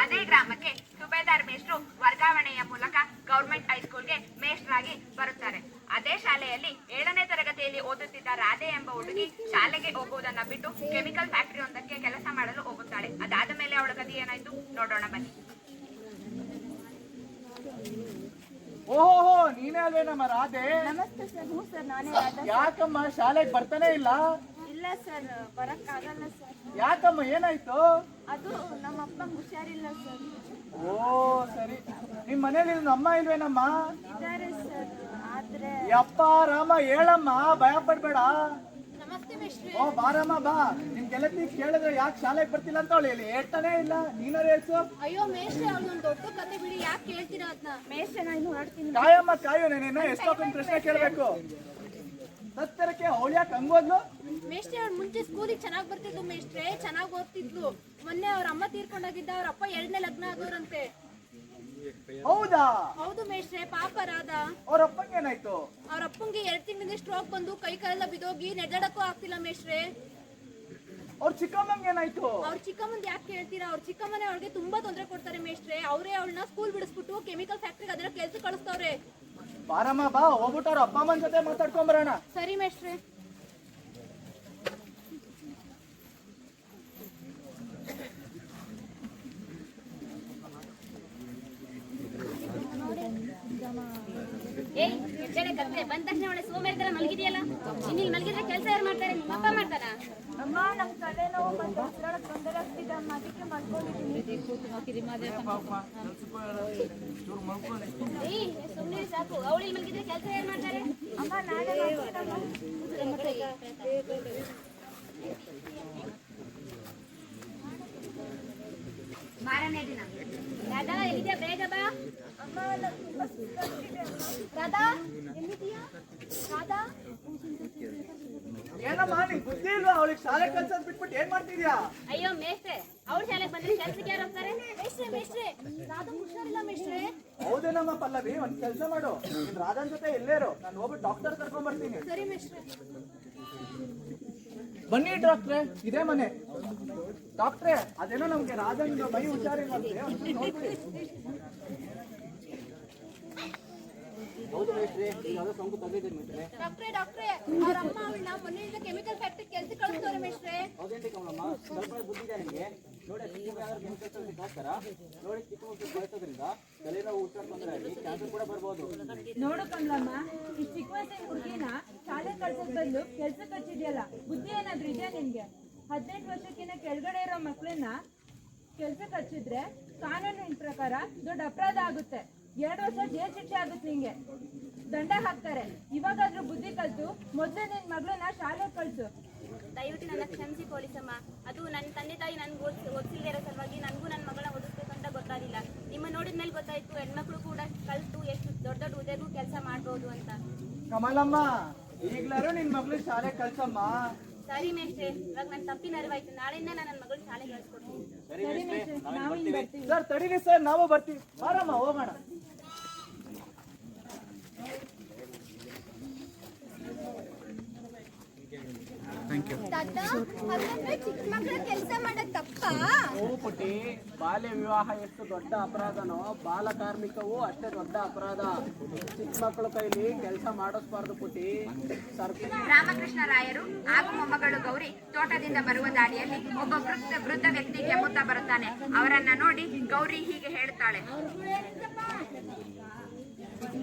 ಅದೇ ಗ್ರಾಮಕ್ಕೆ ಸುಬೇದಾರ್ ಮೇಷ್ಟ್ರು ವರ್ಗಾವಣೆಯ ಮೂಲಕ ಗೌರ್ಮೆಂಟ್ ಹೈಸ್ಕೂಲ್ಗೆ ಮೇಷ್ಟ್ರಾಗಿ ಬರುತ್ತಾರೆ. ಅದೇ ಶಾಲೆಯಲ್ಲಿ 7ನೇ ತರಗತಿಯಲ್ಲಿ ಓದುತ್ತಿದ್ದ ರಾಧೆ ಎಂಬ ಹುಡುಗಿ ಶಾಲೆಗೆ ಹೋಗುವುದನ್ನ ಬಿಟ್ಟು ಕೆಮಿಕಲ್ ಫ್ಯಾಕ್ಟರಿ ಒಂದಕ್ಕೆ ಕೆಲಸ ಮಾಡಲು ಹೋಗುತ್ತಾಳೆ. ಅದಾದ ಮೇಲೆ ಅವಳ ಕಥೆ ಏನಾಯ್ತು ನೋಡೋಣ ಬನ್ನಿ. ಓಹೋ, ನೀನೇ ಅಲ್ವೇನಮ್ಮ ರಾಧೆ? ನಮಸ್ತೆ ಸರ್. ಹ್ಞೂ ಸರ್, ನಾನೇ. ಯಾಕಮ್ಮ ಶಾಲೆಗೆ ಬರ್ತಾನೆ ಇಲ್ಲ? ಇಲ್ಲ ಸರ್, ಬರಕ್ಕಾಗಲ್ಲ ಸರ್. ಯಾಕಮ್ಮ, ಏನಾಯ್ತು? ಅದು ನಮ್ಮ ಅಪ್ಪಂಗೆ ಹುಷಾರಿಲ್ಲ ಸರ್. ಓ ಸರಿ. ನಿಮ್ ಮನೇಲಿ ಅಮ್ಮ ಇಲ್ವೇನಮ್ಮ? ಇದ್ದಾರೆ ಸರ್, ಆದ್ರೆ. ಯಪ್ಪ ರಾಮ, ಹೇಳಮ್ಮ, ಭಯ ಪಡ್ಬೇಡ. ನಮಸ್ತೆ ಮೇಷ್ಟ್ರೆ. ಓ ಬಾರಮ್ಮ ಬಾ. ನಿಮ್ ಗೆಳತಿ ಕೇಳಿದ್ರೆ ಯಾಕೆ ಶಾಲೆಗೆ ಬರ್ತಿಲ್ಲ ಅಂತ ಅವಳು ಹೇಳ್ತಾನೆ ಇಲ್ಲ. ನೀನಾರು ಹೇಳ್ಸು. ಅಯ್ಯೋ ಮೇಷ್ಟ್ರೆ, ಅವ್ಳೊಂದು ದೊಡ್ಡ ಕತೆ ಬಿಡಿ, ಯಾಕೆ ಕೇಳ್ತೀರಾ ಅದನ್ನ? ಮೇಷ್ಟ್ರೆ, ನಾನು ಹೊರಡ್ತೀನಿ. ಕಾಯಮ್ಮ ಕಾಯು, ನೀನೇನೋ ಎಷ್ಟೊಂದು ಪ್ರಶ್ನೆ ಕೇಳಬೇಕು. ಸತ್ತರಕ್ಕೆ ಅವಳು ಯಾಕೆ ಹಂಗೋದ್ಲು? ಮೇಷ್ಟ್ರೆ, ಅವ್ರು ಮುಂಚೆ ಸ್ಕೂಲಿಗೆ ಚೆನ್ನಾಗಿ ಬರ್ತಿದ್ಲು ಮೇಷ್ಟ್ರೆ, ಚೆನ್ನಾಗಿ ಓದ್ತಿದ್ಲು. ಮೊನ್ನೆ ಅವ್ರ ಅಮ್ಮ ತೀರ್ಕೊಂಡೋಗಿದ್ದ, ಅವ್ರ ಅಪ್ಪ 2ನೇ ಲಗ್ನ ಆಗೋರಂತೆ. ಹೌದಾ? ಹೌದು ಮೇಷ್ಟ್ರೆ, ಪಾಪ ರಾಧ. ಅವ್ರ ಅಪ್ಪಂಗೆ ಏನಾಯ್ತು? ಅವ್ರ ಅಪ್ಪಂಗೆ 2 ತಿಂಗಳಿಂದ ಸ್ಟ್ರೋಕ್ ಬಂದು ಕೈ ಕಾಲೆಲ್ಲ ಬಿದೋಗಿ ನಡೆದಾಡಕ್ಕೂ ಆಗ್ತಿಲ್ಲ ಮೇಷ್ಟ್ರೆ. ಅವ್ರ ಚಿಕ್ಕಮ್ಮಂಗೆ ಏನಾಯ್ತು? ಅವ್ರ ಚಿಕ್ಕಮ್ಮಂದ್ ಯಾಕೆ ಕೇಳ್ತೀರಾ? ಅವ್ರ ಚಿಕ್ಕಮ್ಮನೇ ಅವ್ರಿಗೆ ತುಂಬಾ ತೊಂದರೆ ಕೊಡ್ತಾರೆ ಮೇಷ್ಟ್ರೆ. ಅವರೇ ಅವಳನ್ನ ಸ್ಕೂಲ್ ಬಿಡಿಸ್ಬಿಟ್ಟು ಕೆಮಿಕಲ್ ಫ್ಯಾಕ್ಟ್ರಿಗೆ ಅದರ ಕೆಲಸ ಕಳಿಸ್ತವ್ರೆ. ಬಾರಮ್ಮ ಬಾ, ಹೋಗ್ಬಿಟ್ಟು ಅವ್ರ ಅಪ್ಪ ಅಮ್ಮನ ಜೊತೆ ಮಾತಾಡ್ಕೊಂಡ್ ಬರೋಣ. ಸರಿ ಮೇಷ್ಟ್ರೆ. ಏಯ್ ಎದ್ದೇಳೆ ಕತ್ತೆ ಬಂದ ತಕ್ಷಣ ಒಳ್ಳೆ ಸೋಮೇರಿತರ ಮಲಗಿದೆಯಲ್ಲ. ಇಲ್ಲಿ ಮಲಗಿದ್ರೆ ಕೆಲಸ ಯಾರು ಮಾಡ್ತಾರೆ? ನಿಮ್ಮ ಅಪ್ಪ ಮಾಡ್ತಾನ? ಅಮ್ಮ ನಂಗೆ ತಲೆನೋವು ಬಂದು ಉಸಿರಾಡೋಕೆ ತೊಂದರೆ ಆಗ್ತಿದೆ ಅಮ್ಮ, ಅದಕ್ಕೆ ಮಾಡ್ಕೊಂಡಿದ್ದೀನಿ. ಏಯ್ ಸುಮ್ಮನೆ ಸಾಕು. ಅವಳಿಗೆ ಮಲಗಿದ್ರೆ ಕೆಲಸ ಯಾರು ಮಾಡ್ತಾರೆ? ಅಮ್ಮ ನಾನೇ ಮಾಡ್ತೀನಮ್ಮ. ಮಾರನೇ ದಿನ ರಾಧಾ ಎಲ್ಲಿದ್ಯಾ? ಬೇಗ ಬಾ. ಅಮ್ಮ ನಂಗೆ ತುಂಬಾ ಸುಸ್ತಾಗ್ತಿದೆ ಅಮ್ಮ. ರಾಧಾ ಎಲ್ಲಿದ್ಯಾ? ರಾಧಾ ಏನಮ್ಮ ನಿಂಗೆ ಬುದ್ಧಿ ಇಲ್ವಾ? ಅವಳಿಗೆ ಶಾಲೆ ಕಲ್ಸೋದ್ ಬಿಟ್ಬಿಟ್ಟು ಏನ್ ಮಾಡ್ತಿದ್ಯಾ? ಅಯ್ಯೋ ಮೇಷ್ಟ್ರೆ, ಅವ್ರ ಶಾಲೆಗೆ ಬಂದ್ರೆ ಕೆಲ್ಸಕ್ಕೆ ಯಾರು ಹೋಗ್ತಾರೆ? ಮೇಷ್ಟ್ರೆ ರಾಧಾ ಹುಷಾರಿಲ್ಲ ಮೇಷ್ಟ್ರೆ. ಹೌದೇನಮ್ಮ ಪಲ್ಲವಿ, ಒಂದ್ ಕೆಲಸ ಮಾಡು, ನೀನ್ ರಾಧನ್ ಜೊತೆ ಎಲ್ಲೇರು, ನಾನು ಹೋಗ್ಬಿಟ್ಟು ಡಾಕ್ಟರ್ ಕರ್ಕೊಂಡ್ ಬರ್ತೀನಿ. ಸರಿ ಮೇಷ್ಟ್ರೆ. ಬನ್ನಿ ಡಾಕ್ಟ್ರೆ, ಇದೇ ಮನೆ. ಡಾಕ್ಟ್ರೆ, ಅದೇನೋ ನಮ್ಗೆ ರಾಧನ್ ಮೈ ಹುಷಾರಿಲ್ವಂತೆ, ಒಂದ್ಸಲ ನೋಡ್ಬಿಡಿ. ಹೌದು ಮೇಷ್ಟ್ರೆ, ಯಾವ್ದೋ ಸೋಂಕು ತಗದಿದೆ ಮೇಷ್ಟ್ರೆ. ಡಾಕ್ಟ್ರೆ ಅವ್ರ ಅಮ್ಮ ಅವಳನ್ನ ಮನೆಯಿಂದ ಕೆಮಿಕಲ್ ಫ್ಯಾಕ್ಟ್ರಿ ಕೆಲಸ ಕಳಿಸ್ತಾರೆ ಮೇಷ್ಟ್ರೆ. ಹೌದೇಂಟಿ ಕಮಲಮ್ಮ, ಸ್ವಲ್ಪ ಬುದ್ಧಿ ಇದೆ ನಿಮಗೆ. ನೋಡಿ ಯಾವ್ದಾದ್ರು ಕೆಮಿಕಲ್ಸ್ ಹಾಕ್ತಾರಾ? ನೋಡಿ ಚಿಕ್ಕ ಮಕ್ಕಳು ಬಳಸೋದ್ರಿಂದ ತಲೆನೋವು ಉಸಿರಾಟ ತೊಂದರೆ ಆಗಿ ಕ್ಯಾನ್ಸರ್ ಕೂಡ ಬರ್ಬೋದು. ನೋಡು ಕಮಲಮ್ಮ, ಈ ಚಿಕ್ಕ ವಯಸ್ಸಿನ ಹುಡುಗಿನ ಶಾಲೆ ಕಳ್ಸೋದ್ ಬದಲು ಕೆಲ್ಸಕ್ಕೆ ಹಚ್ಚಿದ್ಯಲ್ಲ, ಬುದ್ಧಿ ಏನಾದ್ರೂ ಇದೆಯಾ ನಿನ್ಗೆ? 18 ವರ್ಷಕ್ಕಿಂತ ಕೆಳಗಡೆ ಇರೋ ಮಕ್ಕಳನ್ನ ಕೆಲ್ಸಕ್ಕೆ ಹಚ್ಚಿದ್ರೆ ಕಾನೂನಿನ ಪ್ರಕಾರ ದೊಡ್ಡ ಅಪರಾಧ ಆಗುತ್ತೆ. 2 ವರ್ಷ ಜೈಲ್ ಶಿಕ್ಷೆ ಆಗುತ್ತೆ, ನಿಂಗೆ ದಂಡ ಹಾಕ್ತಾರೆ. ಇವಾಗಾದ್ರೂ ಬುದ್ಧಿ ಕಲ್ತು ಮೊದಲೇ ನಿನ್ ಮಗಳನ್ನ ಶಾಲೆಗೆ ಕಳ್ಸು. ದಯವಿಟ್ಟು ನನ್ನ ಕ್ಷಮಿಸಿ ಪೊಲೀಸಮ್ಮ. ಅದು ನನ್ನ ತಂದೆ ತಾಯಿ ನನ್ಗೆ ಓದಿಸಿಲ್ದೇ ಇರೋ ಸಲುವಾಗಿ ನನಗೂ ನನ್ನ ಮಗಳನ್ನ ಓದಿಸ್ಬೇಕು ಅಂತ ಗೊತ್ತಾಗಿಲ್ಲ. ನಿಮ್ಮ ನೋಡಿದ್ಮೇಲೆ ಗೊತ್ತಾಯ್ತು ಹೆಣ್ಮಕ್ಳು ಕೂಡ ಕಲ್ತು ಎಷ್ಟು ದೊಡ್ಡ ದೊಡ್ಡ ಹುದ್ದೆಗೂ ಕೆಲಸ ಮಾಡ್ಬೋದು ಅಂತ. ಕಮಲಮ್ಮ, ಈಗ್ಲಾರು ನಿನ್ ಮಗಳು ಶಾಲೆ ಕಳ್ಸಮ್ಮ. ಸರಿ ಮೇಷ್ಟ್ರೆ, ಇವಾಗ ನನ್ನ ತಪ್ಪಿನ ಅರಿವಾಯ್ತು. ನಾಳೆಯಿಂದ ನಾನು ನನ್ನ ಮಗಳು ಶಾಲೆಗೆ ಕಳಿಸ್ಕೊಡ್ತೀನಿ. ಸರ್ ತಡೀರಿ ಸರ್, ನಾವು ಬರ್ತೀವಿ. ಬಾರಮ್ಮ ಹೋಗೋಣ. ಚಿಕ್ಕ ಮಕ್ಕಳ ಕೆಲಸ ಮಾಡೋದ್ ತಪ್ಪಾ? ಹೂ ಪುಟ್ಟಿ, ಬಾಲ್ಯ ವಿವಾಹ ಎಷ್ಟು ದೊಡ್ಡ ಅಪರಾಧನೋ ಬಾಲ ಕಾರ್ಮಿಕವೂ ಅಷ್ಟೇ ದೊಡ್ಡ ಅಪರಾಧ. ಚಿಕ್ಕ ಮಕ್ಕಳ ಕೈಲಿ ಕೆಲಸ ಮಾಡಿಸ್ಬಾರ್ದು ಪುಟ್ಟಿ. ರಾಮಕೃಷ್ಣ ರಾಯರು ಹಾಗೂ ಮೊಮ್ಮಗಳು ಗೌರಿ ತೋಟದಿಂದ ಬರುವ ದಾರಿಯಲ್ಲಿ ಒಬ್ಬ ವೃದ್ಧ ವ್ಯಕ್ತಿ ಕೆಮ್ಮುತ್ತಾ ಬರುತ್ತಾನೆ. ಅವರನ್ನ ನೋಡಿ ಗೌರಿ ಹೀಗೆ ಹೇಳ್ತಾಳೆ,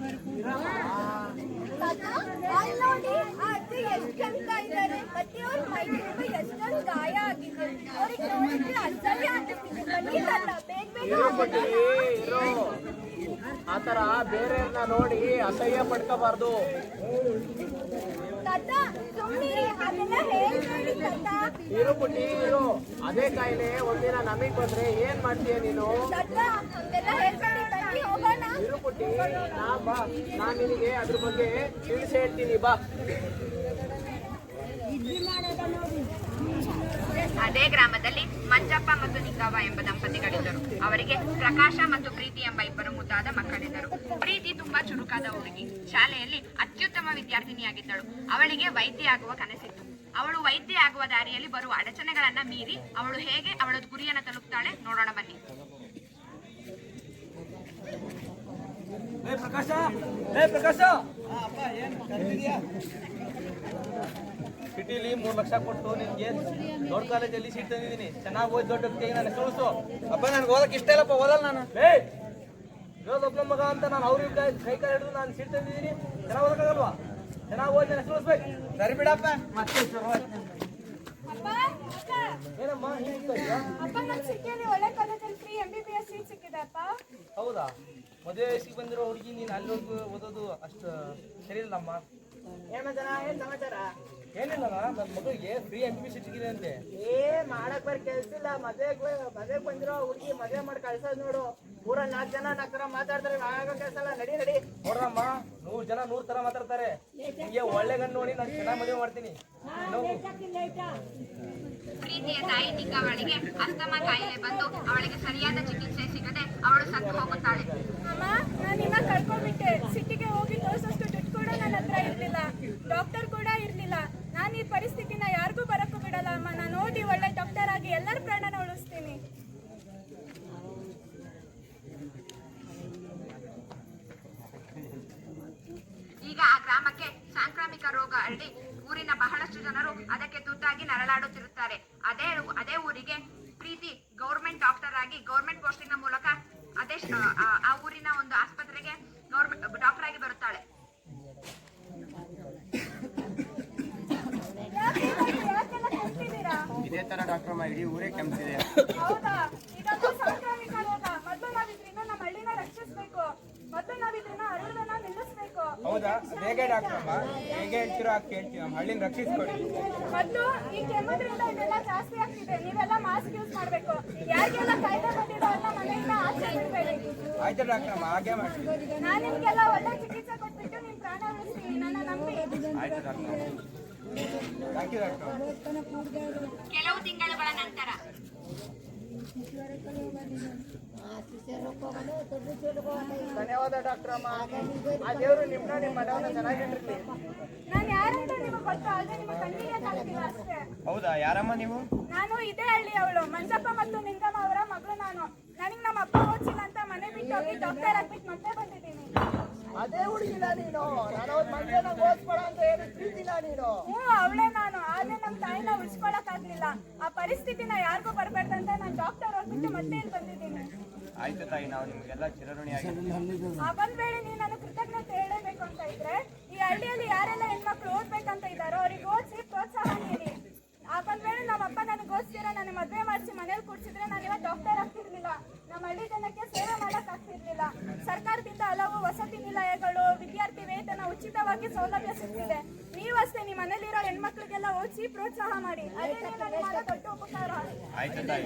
ನೋಡಿ ಆ ಅಜ್ಜಿ ಎಷ್ಟು ಕೆಮ್ತಾ ಇದ್ದಾರೆ, ಮತ್ತೆ ಅವ್ರ ಮೈ ತುಂಬ ಎಷ್ಟೊಂದು ಗಾಯ ಆಗಿದೆ. ಅವ್ರಿಗೆ ನೋಡಿದ್ರೆ ಅಸಹ್ಯ ಅನ್ನಿಸ್ತಿದೆ. ಬನ್ನಿರಲ್ಲ, ಬೇಗ ಬೇಗ ಇರೋ ಆತರ ಬೇರೆಯವ್ರನ್ನ ನೋಡಿ ಅಸಹ್ಯ ಪಡ್ಕೋಬಾರ್ದು. ತಾತ ಸುಮ್ಮನೆ ಅದೆಲ್ಲ ಹೇಳ್ಬೇಡಿ ತಾತ. ಇರು ಪುಟ್ಟಿ ಇರು, ಅದೇ ಕಾಯಿಲೆ ಒಂದಿನ ನಮಗ್ ಬಂದ್ರೆ ಏನ್ ಮಾಡ್ತೀಯ ನೀನು? ತಾತ ಅದೆಲ್ಲ ಹೇಳ್ಬೇಡಿ, ಬನ್ನಿ ಹೋಗೋಣ. ಇರು ಪುಟ್ಟಿ, ನಾನ್ ನಿನಗೆ ಅದ್ರ ಬಗ್ಗೆ ತಿಳಿಸಿ ಹೇಳ್ತೀನಿ, ಬಾ. ಅದೇ ಗ್ರಾಮದಲ್ಲಿ ಮಂಜಪ್ಪ ಮತ್ತು ನಿಂಗವ್ವ ಎಂಬ ದಂಪತಿಗಳಿದ್ದರು. ಅವರಿಗೆ ಪ್ರಕಾಶ ಮತ್ತು ಪ್ರೀತಿ ಎಂಬ ಇಬ್ಬರು ಮುದ್ದಾದ ಮಕ್ಕಳಿದ್ದರು. ಪ್ರೀತಿ ತುಂಬಾ ಚುರುಕಾದ ಹುಡುಗಿ. ಶಾಲೆಯಲ್ಲಿ ಅತ್ಯುತ್ತಮ ವಿದ್ಯಾರ್ಥಿನಿಯಾಗಿದ್ದಳು. ಅವಳಿಗೆ ವೈದ್ಯ ಆಗುವ ಕನಸಿತ್ತು. ಅವಳು ವೈದ್ಯ ಆಗುವ ದಾರಿಯಲ್ಲಿ ಬರುವ ಅಡಚಣೆಗಳನ್ನ ಮೀರಿ ಅವಳು ಹೇಗೆ ಅವಳ ಗುರಿಯನ್ನು ತಲುಪ್ತಾಳೆ ನೋಡೋಣ ಬನ್ನಿ. ಪ್ರಕಾಶ ಸಿಟಿಲಿ 3 ಲಕ್ಷ ಕೊಟ್ಟು ನಿನ್ಗೆ ದೊಡ್ಡ ಕಾಲೇಜಲ್ಲಿ ಸೀಟ್ ತಂದಿದ್ದೀನಿ. ಚೆನ್ನಾಗಿ ಓದಿ ದೊಡ್ಡ ವ್ಯಕ್ತಿಯಾಗಿ ನಾನು ಹೆಸರು. ಅಪ್ಪ ನನ್ಗೆ ಓದಕ್ಕೆ ಇಷ್ಟ ಇಲ್ಲಪ್ಪ, ಓದಲ್ಲ ನಾನು. ಇರೋದೊಬ್ಬ ಮಗ ಅಂತ ನಾನು ಅವ್ರಿಗೆ ಕೈ ಕಾಲು ಹಿಡಿದು ನಾನು ಸೀಟ್ ತಂದಿದ್ದೀನಿ. ಚೆನ್ನಾಗಿ ಓದಕ್ಕಾಗಲ್ವಾ? ಚೆನ್ನಾಗಿ ಓದಿ ನಾನು ಹೆಸರು. ಸರಿ ಬಿಡಪ್ಪ, ಮತ್ತೆ ಏನಮ್ಮ ಅಪ್ಪ ನನ್ ಸಿಕ್ಕಿದೆ, ಒಳ್ಳೆ ಕಾಲೇಜಲ್ಲಿ ಫ್ರೀ MBBS ಸೀಟ್ ಸಿಕ್ಕಿದೆ ಅಪ್ಪ. ಹೌದಾ? ಮದುವೆ ವಯಸ್ಸಿಗೆ ಬಂದಿರೋ ಹುಡುಗಿ ನೀನು ಅಲ್ಲಿವರೆಗೂ ಓದೋದು ಅಷ್ಟು ಸರಿ ಇಲ್ಲಮ್ಮ. ಏನ್ ಸಮಾಚಾರ? ಏನಿಲ್ಲ, ನನ್ನ ಮಗಳಿಗೆ ಫ್ರೀ MBBS ಸಿಕ್ಕಿದೆ ಅಂತೆ. ಮಾಡಕ್ ಬರ್ ಕೆಲ್ಸ ಇಲ್ಲ. ಮದ್ವೆಗ್ ಬಂದಿರೋ ಹುಡುಗಿ ಮದ್ವೆ ಮಾಡಿ ಕಳ್ಸೋದ್ ನೋಡು. ಊರ 4 ಜನ 4 ತರ ಮಾತಾಡ್ತಾರೆ, ಆಗೋ ಕೆಲಸ ಎಲ್ಲ. ನಡಿ ನೋಡ್ರಮ್ಮ, 100 ಜನ 100 ತರ ಮಾತಾಡ್ತಾರೆ. ನಿಮಗೆ ಒಳ್ಳೆ ಗಂಡು ನೋಡಿ ನಾನು ಚೆನ್ನಾಗಿ ಮದುವೆ ಮಾಡ್ತೀನಿ. ಪ್ರೀತಿಯ ತಾಯಿ ನಿಂಗವಳಿಗೆ ಅಸ್ತಮ ಕಾಯಿಲೆ ಬಂದು ಅವಳಿಗೆ ಸರಿಯಾದ ಚಿಕಿತ್ಸೆ ಸಿಗದೆ ಅವಳು ಸತ್ತು ಹೋಗುತ್ತಾಳೆ. ಅಮ್ಮ, ನಾನು ಇನ್ನ ಕಳ್ಕೊಂಡ್ಬಿಟ್ಟೆ. ಸಿಟಿಗೆ ಹೋಗಿ ತೋರಿಸೋಷ್ಟು ದುಡ್ಡು ಕೂಡ ನನ್ನ ಹತ್ರ ಇರ್ಲಿಲ್ಲ, ಡಾಕ್ಟರ್ ಕೂಡ ಇರ್ಲಿಲ್ಲ. ನಾನು ಈ ಪರಿಸ್ಥಿತಿನ ಯಾರಿಗೂ ಬರಕ್ಕೂ ಬಿಡಲ್ಲ ಅಮ್ಮ. ನಾನು ಓದಿ ಒಳ್ಳೆ ಡಾಕ್ಟರ್ ಆಗಿ ಎಲ್ಲರ ಪ್ರಾಣನ ಉಳಿಸ್ತೀನಿ. ಈಗ ಆ ಗ್ರಾಮಕ್ಕೆ ಸಾಂಕ್ರಾಮಿಕ ರೋಗ ಹರಡಿ ಊರಿನ ಬಹಳಷ್ಟು ಜನರು ಅದಕ್ಕೆ ತುತ್ತಾಗಿ ನರಳಾಡುತ್ತಿರುತ್ತಾರೆ. ಅದೇ ಊರಿಗೆ ಪ್ರೀತಿ ಗೌರ್ಮೆಂಟ್ ಡಾಕ್ಟರ್ ಆಗಿ ಗೌರ್ಮೆಂಟ್ ಪೋಸ್ಟಿಂಗ್ ನ ಮೂಲಕ ಆ ಊರಿನ ಒಂದು ಆಸ್ಪತ್ರೆಗೆ ಡಾಕ್ಟರ್ ಆಗಿ ಬರುತ್ತಾಳೆ. ಇದೇ ತರ ಡಾಕ್ಟರ್ ಇಡೀ ಊರೇ ಕೆಮ್ಮಿದೆ. ಹೌದಾ? ಇದೊಂದು ಸಾಂಕ್ರಾಮಿಕ ರೋಗ. ಮೊದಲು ನಾವು ಇದರಿಂದ ನಮ್ಮ ಹಳ್ಳಿನ ರಕ್ಷಿಸಬೇಕು. ಮೊದಲು ನಾವು ಇದನ್ನ ಹರಡೋದನ್ನ ನಿಲ್ಲಿಸಬೇಕು. ಹೌದಾ? ಹೇಗೆ ಡಾಕ್ಟರ್ ಹೇಗೆ ಹೇಳ್ತೀರೋ ಹಾಗೆ ಕೇಳ್ತೀವಿ. ನಮ್ಮ ಹಳ್ಳಿನ ರಕ್ಷಿಸ್ಕೊಡಿ. ಮೊದಲು ಈ ಕೆಮ್ಮದ್ರಿಂದ ಇದೆಲ್ಲ ಜಾಸ್ತಿ ಆಗ್ತಿದೆ. ನೀವೆಲ್ಲ ಮಾಸ್ಕ್ ಯೂಸ್ ಮಾಡಬೇಕು. ಯಾರಿಗೆಲ್ಲ ಕಾಯಿಲೆ ಬಂದಿರೋ ಎಲ್ಲ ಮನೆಯಿಂದ ಆಚೆ ಬಿಡಬೇಡಿ. ಆಯ್ತು ಡಾಕ್ಟರ್ ಹಾಗೆ ಮಾಡಿ. ನಾನು ನಿಮ್ಗೆಲ್ಲ ಒಳ್ಳೆ ಚಿಕಿತ್ಸೆ ಕೊಟ್ಬಿಟ್ಟು ನಿಮ್ ಪ್ರಾಣ ಉಳಿಸಿ. ನನ್ನ ನಂಬಿ. ಆಯ್ತು ಡಾಕ್ಟರ್. Thank you doctor. ಕೆಲವು ತಿಂಗಳುಗಳ ನಂತರ ಧನ್ಯವಾದ ಡಾಕ್ಟರ್ ಅಮ್ಮ. ಆ ದೇವರು ನಿಮ್ಮನ್ನ ನಿಮ್ಮ ಮನೆಯವ್ರನ್ನ ಚೆನ್ನಾಗಿಟ್ಟಿರ್ಲಿ. ನಾನು ಯಾರಂತ ನಿಮಗೆ ಗೊತ್ತಾ? ಆದ್ರೆ ನಿಮ್ಮ ಕಣ್ಣಿಗೆ ಕಾಣ್ತಿಲ್ಲ ಅಷ್ಟೇ. ಹೌದಾ? ಯಾರಮ್ಮ ನೀವು? ನಾನು ಇದೇ ಹಳ್ಳಿ ಅವಳು. ಮಂಜಪ್ಪ ಮತ್ತು ನಿಂಗಮ್ಮ ಅವರ ಮಗಳು ನಾನು. ನನಗೆ ನಮ್ಮ ಅಪ್ಪ ಓದಿಸಿಲ್ಲ ಅಂತ ಮನೆ ಬಿಟ್ಟು ಹೋಗಿ ಡಾಕ್ಟರ್ ಆಗ್ಬಿಟ್ಟು ಮತ್ತೆ ಬಂದಿದ್ದೀನಿ. ಅದೇ ಹುಡುಗಿನ ನೀನು? ನಾನು ಅವ್ರ ಮನೆಯನ್ನ ಓದಿಸ್ಬೇಡ ಅಂತ ಹೇಳಿಲ್ಲ ನೀನು? ಅವಳೇ ನಾನು. ಆದ್ರೆ ನಮ್ಮ ತಾಯಿನ ಉಳಿಸ್ಕೊಳಕ್ ಆಗ್ಲಿಲ್ಲ. ಆ ಪರಿಸ್ಥಿತಿನ ಯಾರಿಗೂ ಬರ್ಬಾರ್ದಂತ ನಾನು ಡಾಕ್ಟರ್ ಓದ್ಬಿಟ್ಟು ಮತ್ತೆ ಇಲ್ಲಿ ಬಂದಿದ್ದೀನಿ. ಆಯ್ತು ತಾಯಿ, ನಾವು ನಿಮ್ಗೆಲ್ಲ ಚಿರಋಣಿಯಾಗಿದ್ದೀವಿ. ಒಂದ್ ವೇಳೆ ನೀನು ನಾನು ಕೃತಜ್ಞತೆ ಹೇಳಬೇಕು ಅಂತ ಇದ್ರೆ, ಈ ಹಳ್ಳಿಯಲ್ಲಿ ಯಾರೆಲ್ಲ ಹೆಣ್ಮಕ್ಳು ಓದ್ಬೇಕಂತ ಇದ್ದಾರೋ ಅವ್ರಿಗೆ ಓದಿಸಿ ಪ್ರೋತ್ಸಾಹ ನೀಡಿ. ಒಂದ್ ವೇಳೆ ನಮ್ಮ ಅಪ್ಪ ನನಗೆ ಓದಿಸಿರೋ ನನ್ನ ಮದುವೆ ಮಾಡಿಸಿ ಮನೇಲಿ ಕೂರ್ಸಿದ್ರೆ ನಾನು ಇವತ್ತು ಡಾಕ್ಟರ್ ಆಗ್ತಿರ್ಲಿಲ್ಲ. ನಮ್ಮ ಹಳ್ಳಿ ಜನಕ್ಕೆ ಸೇವೆ ಮಾಡಕ್ ಆಗ್ತಿರ್ಲಿಲ್ಲ. ಸರ್ಕಾರದಿಂದ ಹಲವು ವಸತಿ ನಿಲಯಗಳು, ವಿದ್ಯಾರ್ಥಿ ವೇತನ, ಉಚಿತವಾಗಿ ಸೌಲಭ್ಯ ಸಿಗ್ತಿದೆ. ನೀವು ಅಷ್ಟೇ ನಿಮ್ಮ ಮನೇಲಿರೋ ಹೆಣ್ಮಕ್ಳಿಗೆಲ್ಲ ಓದಿಸಿ ಪ್ರೋತ್ಸಾಹ ಮಾಡಿ. ಅದೇ ನನಗೆ ಮಾಡೋ ದೊಡ್ಡ ಉಪಕಾರ. ಆಯ್ತು ತಾಯಿ.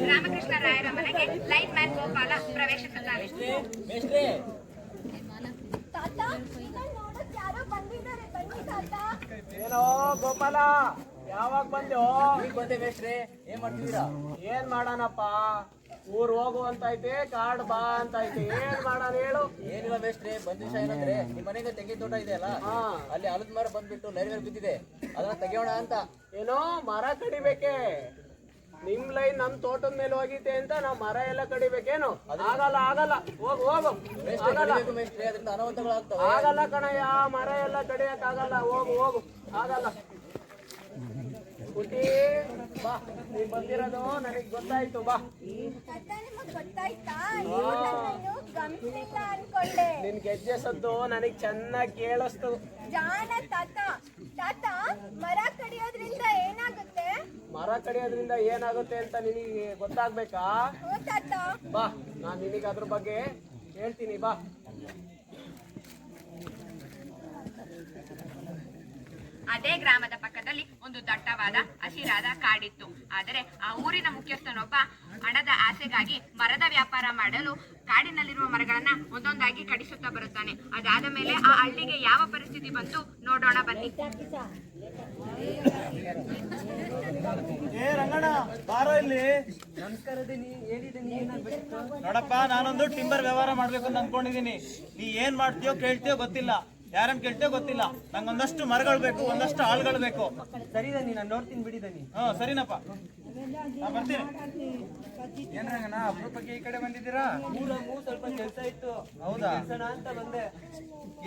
ರಾಮಕೃಷ್ಣ ರಾಯರ ಮನೆಗೆ ಲೈನ್ ಮ್ಯಾನ್ ಗೋಪಾಲ ಪ್ರವೇಶಿಸುತ್ತಾರೆ. ತಾತ, ನೋಡಕ್ ಯಾರೋ ಬಂದಿದ್ದಾರೆ. ಬನ್ನಿ ತಾತ. ಏನೋ ಗೋಪಾಲ, ಯಾವಾಗ ಬಂದೋ? ಬಂದೆ ಮೇಷ್ಟ್ರೆ, ಏನ್ ಮಾಡ್ತಿದ್ದೀರಾ? ಏನ್ ಮಾಡೋಣಪ್ಪ, ಊರ್ ಹೋಗು ಅಂತ ಐತೆ, ಕಾಡ್ ಬಾ ಅಂತ ಐತೆ. ಏನ್ ಮಾಡೋಣ ಹೇಳು? ಏನಿಲ್ಲ ಮೇಷ್ಟ್ರೆ, ಬಂದ ವಿಷಯ ಏನಂದ್ರೆ ನಿಮ್ ಮನೆಗೆ ತೆಂಗಿನ ತೋಟ ಇದೆ ಅಲ್ಲ, ಅಲ್ಲಿ ಆಲದ ಮರ ಬಂದ್ಬಿಟ್ಟು ಲೈನ್ ಬಿದ್ದಿದೆ, ಅದನ್ನ ತೆಗೆಯೋಣ ಅಂತ. ಏನೋ ಮರ ಕಡಿಬೇಕೆ? ನಿಮ್ ಲೈನ್ ನಮ್ ತೋಟದ ಮೇಲೆ ಹೋಗಿತೆ ಅಂತ ನಾವ್ ಮರ ಎಲ್ಲ ಕಡಿಬೇಕೇನು? ಆಗಲ್ಲ ಆಗಲ್ಲ, ಹೋಗು ಹೋಗು. ಆಗಲ್ಲ ಮೇಷ್ಟ್ರೆ, ಅದರಿಂದ ಅನಾಹುತಗಳಾಗ್ತವೆ. ಆಗಲ್ಲ ಕಣಯ್ಯ, ಮರ ಎಲ್ಲ ಕಡಿಯಕ್ ಆಗಲ್ಲ. ಹೋಗು ಹೋಗು, ಆಗಲ್ಲ. ಪುಟಿ ಬಾ, ನೀನ್ ಬಂದಿರೋದು ನನಗ್ ಗೊತ್ತಾಯ್ತು. ಬಾ. ತಾತ, ನಿಮಗ್ ಗೊತ್ತಾಯ್ತಾ? ನೀವು ಗಮನಿಸಿಲ್ಲ ಅನ್ಕೊಂಡೆ. ನಿನ್ ಗೆಜ್ಜೆ ಸದ್ದು ನನಗ್ ಚೆನ್ನಾಗಿ ಕೇಳಿಸ್ತು. ಜಾಣ ತಾತ. ತಾತ, ಮರ ಕಡಿಯೋದ್ರಿಂದ ಏನಾಗುತ್ತೆ? ಮರ ಕಡಿಯೋದ್ರಿಂದ ಏನಾಗುತ್ತೆ ಅಂತ ನಿನಗೆ ಗೊತ್ತಾಗ್ಬೇಕಾ? ಹ್ಞೂ ತಾತ. ಬಾ, ನಾನ್ ನಿನಗೆ ಅದ್ರ ಬಗ್ಗೆ ಹೇಳ್ತೀನಿ. ಬಾ. ಅದೇ ಗ್ರಾಮದ ಪಕ್ಕದಲ್ಲಿ ಒಂದು ದಟ್ಟವಾದ ಹಸಿರಾದ ಕಾಡಿತ್ತು. ಆದರೆ ಆ ಊರಿನ ಮುಖ್ಯಸ್ಥನೊಬ್ಬ ಹಣದ ಆಸೆಗಾಗಿ ಮರದ ವ್ಯಾಪಾರ ಮಾಡಲು ಕಾಡಿನಲ್ಲಿರುವ ಮರಗಳನ್ನ ಒಂದೊಂದಾಗಿ ಕಡಿಸುತ್ತಾ ಬರುತ್ತಾನೆ. ಅದಾದ ಮೇಲೆ ಆ ಹಳ್ಳಿಗೆ ಯಾವ ಪರಿಸ್ಥಿತಿ ಬಂತು ನೋಡೋಣ ಬನ್ನಿ. ಏ ರಂಗಣ್ಣ, ಬಾರೋ ಇಲ್ಲಿ. ನಮಸ್ಕಾರ ದೀನಿ, ಏನಿದ್ದೀನಿ? ನೋಡಪ್ಪ, ನಾನೊಂದು ಟಿಂಬರ್ ವ್ಯವಹಾರ ಮಾಡ್ಬೇಕು ಅಂತ ಅನ್ಕೊಂಡಿದೀನಿ. ನೀ ಏನ್ ಮಾಡ್ತೀಯೋ ಕೇಳ್ತೀಯೋ ಗೊತ್ತಿಲ್ಲ, ಯಾರನ್ನ ಕೇಳ್ತೀಯೋ ಗೊತ್ತಿಲ್ಲ. ನಂಗೊಂದಷ್ಟು ಮರಗಳು ಬೇಕು, ಒಂದಷ್ಟು ಆಳುಗಳು ಬೇಕು. ಸರಿ ದನಿ, ನಾನು ನೋಡ್ತೀನಿ ಬಿಡಿ ದನಿ. ಸರಿನಪ್ಪ, ನಾ ಬರ್ತೀನಿ. ಏನ್ ರಂಗಣ್ಣ, ಅಪರೂಪಕ್ಕೆ ಈ ಕಡೆ ಬಂದಿದ್ದೀರಾ? ಸ್ವಲ್ಪ ಕೆಲಸ ಇತ್ತು. ಹೌದಾ? ಅಂತ ಬಂದೆ.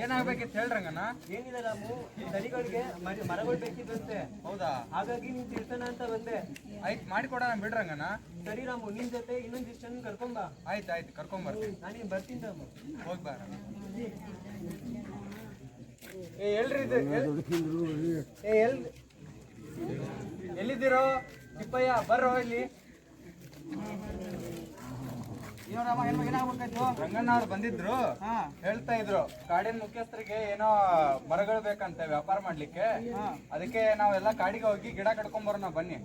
ಏನಾಗ್ಬೇಕಿತ್ತು ಹೇಳ್ರಂಗಣ್ಣ? ಏನಿಲ್ಲ ರಾಮು, ದನಿಗಳಿಗೆ ಮರಗಳು ಬೇಕಿದ್ರಂತೆ. ಹೌದಾ? ಹಾಗಾಗಿ ನೀನ್ ತಿಳ್ಸೋಣ ಅಂತ ಬಂದೆ. ಆಯ್ತು, ಮಾಡಿಕೊಡೋಣ ಬಿಡ್ರಂಗಣ್ಣ. ಸರಿ ರಾಮು, ನಿನ್ ಜೊತೆ ಇನ್ನೊಂದಿಷ್ಟು ಜನ ಕರ್ಕೊಂಬ. ಆಯ್ತು ಆಯ್ತು, ಕರ್ಕೊಂಬರ್ತೀನಿ. ನಾನೇನ್ ಬರ್ತೀನಿ ರಾಮು. ಹೋಗಿ ಬಾ. ಎಲ್ರಿ ಇದು? ಎಲ್ಲಿದ್ದೀರೋ? ಚಿಪ್ಪಯ್ಯ ಬರ್ರೋ ಇಲ್ಲಿ. ರಂಗಣ್ಣ ಅವ್ರು ಬಂದಿದ್ರು, ಹೇಳ್ತಾ ಇದ್ರು ಕಾಡಿನ ಮುಖ್ಯಸ್ಥರಿಗೆ ಏನೋ ಮರಗಳು ಬೇಕಂತೆ ವ್ಯಾಪಾರ ಮಾಡ್ಲಿಕ್ಕೆ. ಅದಕ್ಕೆ ನಾವೆಲ್ಲ ಕಾಡಿಗೆ ಹೋಗಿ ಗಿಡ ಕಡ್ಕೊಂಡ್ ಬರೋಣ ಬನ್ನಿ.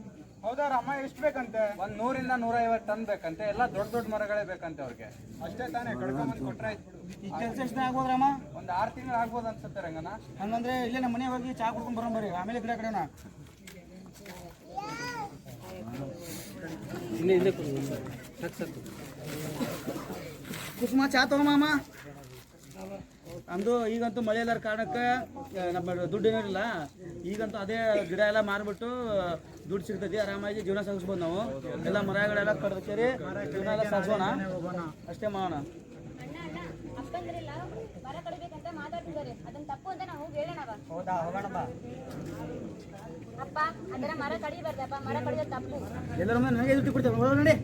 ಹೌದಾ ರಾಮ, ಎಷ್ಟು ಬೇಕಂತೆ? 100 ರಿಂದ 150 ಟನ್ ಬೇಕಂತೆ. ಎಲ್ಲ ದೊಡ್ಡ ದೊಡ್ಡ ಮರಗಳೇ ಬೇಕಂತೆ ಅವ್ರಿಗೆ. ಅಷ್ಟೇ ತಾನೇ, ಕಡ್ಕೊಂಬಂದು ಕೊಟ್ರೆ ಆಯ್ತು ಬಿಡು. ಈ ಕೆಲಸ ಎಷ್ಟು ಆಗ್ಬೋದ್ರಮ್ಮ? ಒಂದು 6 ತಿಂಗಳು ಆಗ್ಬೋದು ಅನ್ಸುತ್ತೆ ರಂಗಣ್ಣ. ಹಂಗಂದ್ರೆ ಇಲ್ಲೇ ನಮ್ಮ ಮನೆ ಹೋಗಿ ಚಾ ಕುಡ್ಕೊಂಡ್ ಬರೋಣ ಬರ್ರಿ, ಆಮೇಲೆ ಗಿಡ ಕಡೆನ. ಕುಸುಮ, ಚಾ ತಗೋಮ್ಮ. ನಮ್ದು ಈಗಂತೂ ಮಳೆ ಇಲ್ಲಾರ ಕಾರಣಕ್ಕೆ ನಮ್ಮ ದುಡ್ಡು ಏನಿರಲಿಲ್ಲ. ಈಗಂತೂ ಅದೇ ಗಿಡ ಎಲ್ಲ ಮಾರ್ಬಿಟ್ಟು ದುಡ್ಡು ಸಿಗ್ತದೆ, ಆರಾಮಾಗಿ ಜೀವನ ಸಾಗಿಸ್ಬೋದು ನಾವು. ಎಲ್ಲ ಮರಗಳೆಲ್ಲ ಕಡ್ದು ಸೇರಿ ಜೀವನ ಎಲ್ಲ ಸಾಗಿಸೋಣ, ಅಷ್ಟೇ ಮಾಡೋಣ. ಅಪ್ಪಂದ್ರೆಲ್ಲ ಮರ ಕಡಿಬೇಕಂತ ಮಾತಾಡ್ತಿದ್ದಾರೆ, ಅದನ್ನ ತಪ್ಪು ಅಂತ ನಾವು ಹೇಳೋಣವ. ಹೌದಾ? ಹೋಗೋಣಮ್ಮ. ಅಪ್ಪ, ಅದರ ಮರ ಕಡಿಬಾರ್ದಪ್ಪ, ಮರ ಕಡಿಯೋದು ತಪ್ಪು. ಎಲ್ಲರೂ ನನಗೆ ದುಡ್ಡು ಕೊಡ್ತೇವೆ. ನೋಡಿ,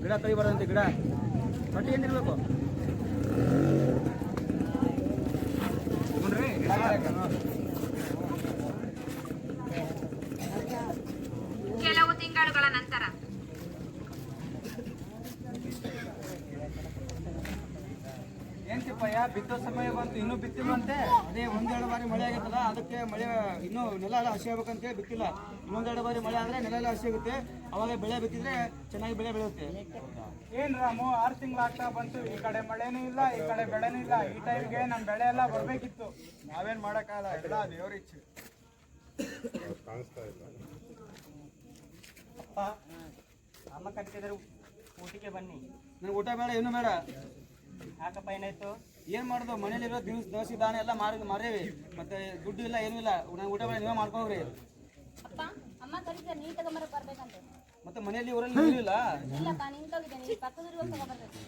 ಗಿಡ ಕಡಿಬಾರ್ದಂತೆ ಗಿಡ. ಹೊಟ್ಟೆ ಏನಿರ್ಬೇಕು ಕೆಲವು ತಿಂಗಳುಗಳ ನಂತರ ಏನ್ ತಿಪ್ಪಯ್ಯ ಬಿತ್ತೋ ಸಮಯ ಬಂತು ಇನ್ನೂ ಬಿತ್ತಿಲ್ವಂತೆ ಅದೇ ಒಂದೆರಡು ಬಾರಿ ಮಳೆ ಆಗೈತಲ್ಲ ಅದಕ್ಕೆ ಮಳೆ ಇನ್ನೂ ನೆಲ ಎಲ್ಲ ಹಸಿ ಆಗ್ಬೇಕಂತ ಬಿತ್ತಿಲ್ಲ ಇನ್ನೊಂದೆರಡು ಬಾರಿ ಮಳೆ ಆದ್ರೆ ನೆಲ ಎಲ್ಲ ಹಸಿ ಆಗುತ್ತೆ ಅವಾಗ ಬೆಳೆ ಬಿತ್ತಿದ್ರೆ ಚೆನ್ನಾಗಿ ಬೆಳೆ ಬೆಳೆಯುತ್ತೆ ಏನ್ ರಾಮು 6 ತಿಂಗಳು ಆಗ್ತಾ ಬಂತು, ಈ ಕಡೆ ಮಳೆನೂ ಇಲ್ಲ ಈ ಕಡೆ ಬೆಳೆನೂ ಇಲ್ಲ. ಈ ಟೈಮ್ಗೆ ನಮ್ ಬೆಳೆ ಎಲ್ಲ ಬರ್ಬೇಕಿತ್ತು. ನಾವೇನ್ ಮಾಡಕ್ಕಾಗಲ್ಲ ಎಲ್ಲ ದೇವ್ರ ಇಚ್ಛೆ. ಅಪ್ಪ ಅಮ್ಮ ಕಟ್ಟಿದ್ರು ಊಟಕ್ಕೆ ಬನ್ನಿ. ನನಗೆ ಊಟ ಬೇಡ ಏನು ಬೇಡ. ಯಾಕಪ್ಪ ಏನಾಯ್ತು? ಏನ್ ಮಾಡೋದು ಮನೇಲಿರೋ ದೋಸೆ ದಾನ ಎಲ್ಲ ಮಾರೇವಿ ಮತ್ತೆ ದುಡ್ಡು ಇಲ್ಲ ಏನೂ ಇಲ್ಲ. ನಂಗೆ ಊಟ ಬೇಡ ನೀವೇ ಮಾಡ್ಕೋಗ್ರಿ. ಅಪ್ಪ ಅಮ್ಮ ಕರೀತಾರೆ ನೀ ತಗೊಂಬರಕ್ ಬರ್ಬೇಕಂತ. ಮತ್ತೆ ಮನೆಯಲ್ಲಿ ಊರಲ್ಲಿ ನೀರು ಇಲ್ಲ. ಇಲ್ಲಪ್ಪ ನಿಂತೋಗಿದ್ದೇನೆ ಪಕ್ಕದೂರಿಗೆ ತಗೊಂಡ್ಬರ್ಬೇಕು.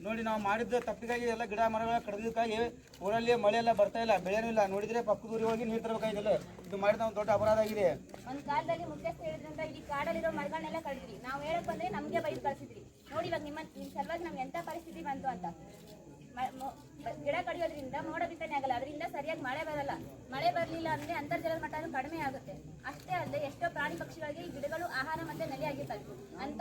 ನೋಡಿ ನಾವು ಮಾಡಿದ್ದು ತಪ್ಪಿಗಾಗಿ ಎಲ್ಲ ಗಿಡ ಮರಗಳ ಕಡಿದಕ್ಕಾಗಿ ಊರಲ್ಲಿ ಮಳೆ ಎಲ್ಲ ಬರ್ತಾ ಇಲ್ಲ, ಬೆಳೆನೂ ಇಲ್ಲ. ನೋಡಿದ್ರೆ ಪಕ್ಕದೂರಿಗೆ ಹೋಗಿ ನೀರು ತರಬೇಕಾಗಿಲ್ಲ. ಇದು ಮಾಡಿದ ಒಂದು ದೊಡ್ಡ ಅಪರಾಧ ಆಗಿದೆ. ಒಂದ್ ಕಾಲದಲ್ಲಿ ಮುಖ್ಯಸ್ಥ ಹೇಳಿದ್ರಂತ ಇಡೀ ಕಾಡಲ್ಲಿರೋ ಮರಗಳನ್ನೆಲ್ಲ ಕಳೆದ್ರಿ. ನಾವು ಹೇಳಕ್ ಬಂದ್ರೆ ನಮ್ಗೆ ಬೈದು ಕಳ್ಸಿದ್ರಿ. ನೋಡಿ ಇವಾಗ ನಿಮ್ ಸಲುವಾಗಿ ನಮ್ಗೆ ಎಂತ ಪರಿಸ್ಥಿತಿ ಬಂತು ಅಂತ. ಗಿಡ ಕಡಿಯೋದ್ರಿಂದ ಮೋಡ ಬಿತ್ತನೆ ಆಗಲ್ಲ, ಅದರಿಂದ ಸರಿಯಾಗಿ ಮಳೆ ಬರಲ್ಲ. ಮಳೆ ಬರಲಿಲ್ಲ ಅಂದ್ರೆ ಅಂತರ್ಜಲದ ಮಟ್ಟನೂ ಕಡಿಮೆ ಆಗುತ್ತೆ. ಅಷ್ಟೇ ಅಲ್ಲದೆ ಎಷ್ಟೋ ಪ್ರಾಣಿ ಪಕ್ಷಿಗಳಿಗೆ ಈ ಗಿಡಗಳು ಆಹಾರ ಮತ್ತೆ ನೆಲೆಯಾಗಿರ್ತವೆ. ಅಂತ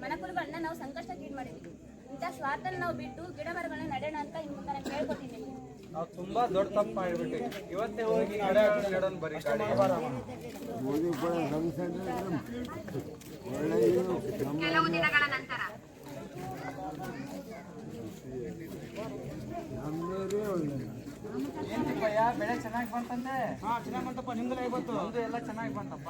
ಮನಕುಲುಗಳನ್ನ ನಾವು ಸಂಕಷ್ಟಕ್ಕೀಡು ಮಾಡಿದ್ವಿ. ಇಂಥ ಸ್ವಾರ್ಥನ ನಾವು ಬಿಟ್ಟು ಗಿಡ ಮರಗಳನ್ನ ನಡೆಯೋಣ ಅಂತ ಇನ್ನು ಮುಂದೆ ನಾನು ಹೇಳ್ಕೊತಿದ್ದೀನಿ. ನಾವು ತುಂಬಾ ದೊಡ್ಡ ತಪ್ಪು ಮಾಡಿಬಿಟ್ಟು ಇವತ್ತೇ ಹೋಗಿ ಬರೀ ಕೆಲವು ದಿನಗಳ ನಂತರ ಏನ್ ತಿಪ್ಪಯ್ಯ ಬೆಳೆ ಚೆನ್ನಾಗಿ ಬಂತಂತೆ? ಚೆನ್ನಾಗಿ ಬಂತಪ್ಪ. ನಿಮ್ದೆಲ್ಲ ಬಂತು? ನಮ್ದು ಎಲ್ಲ ಚೆನ್ನಾಗಿ ಬಂತಪ್ಪ.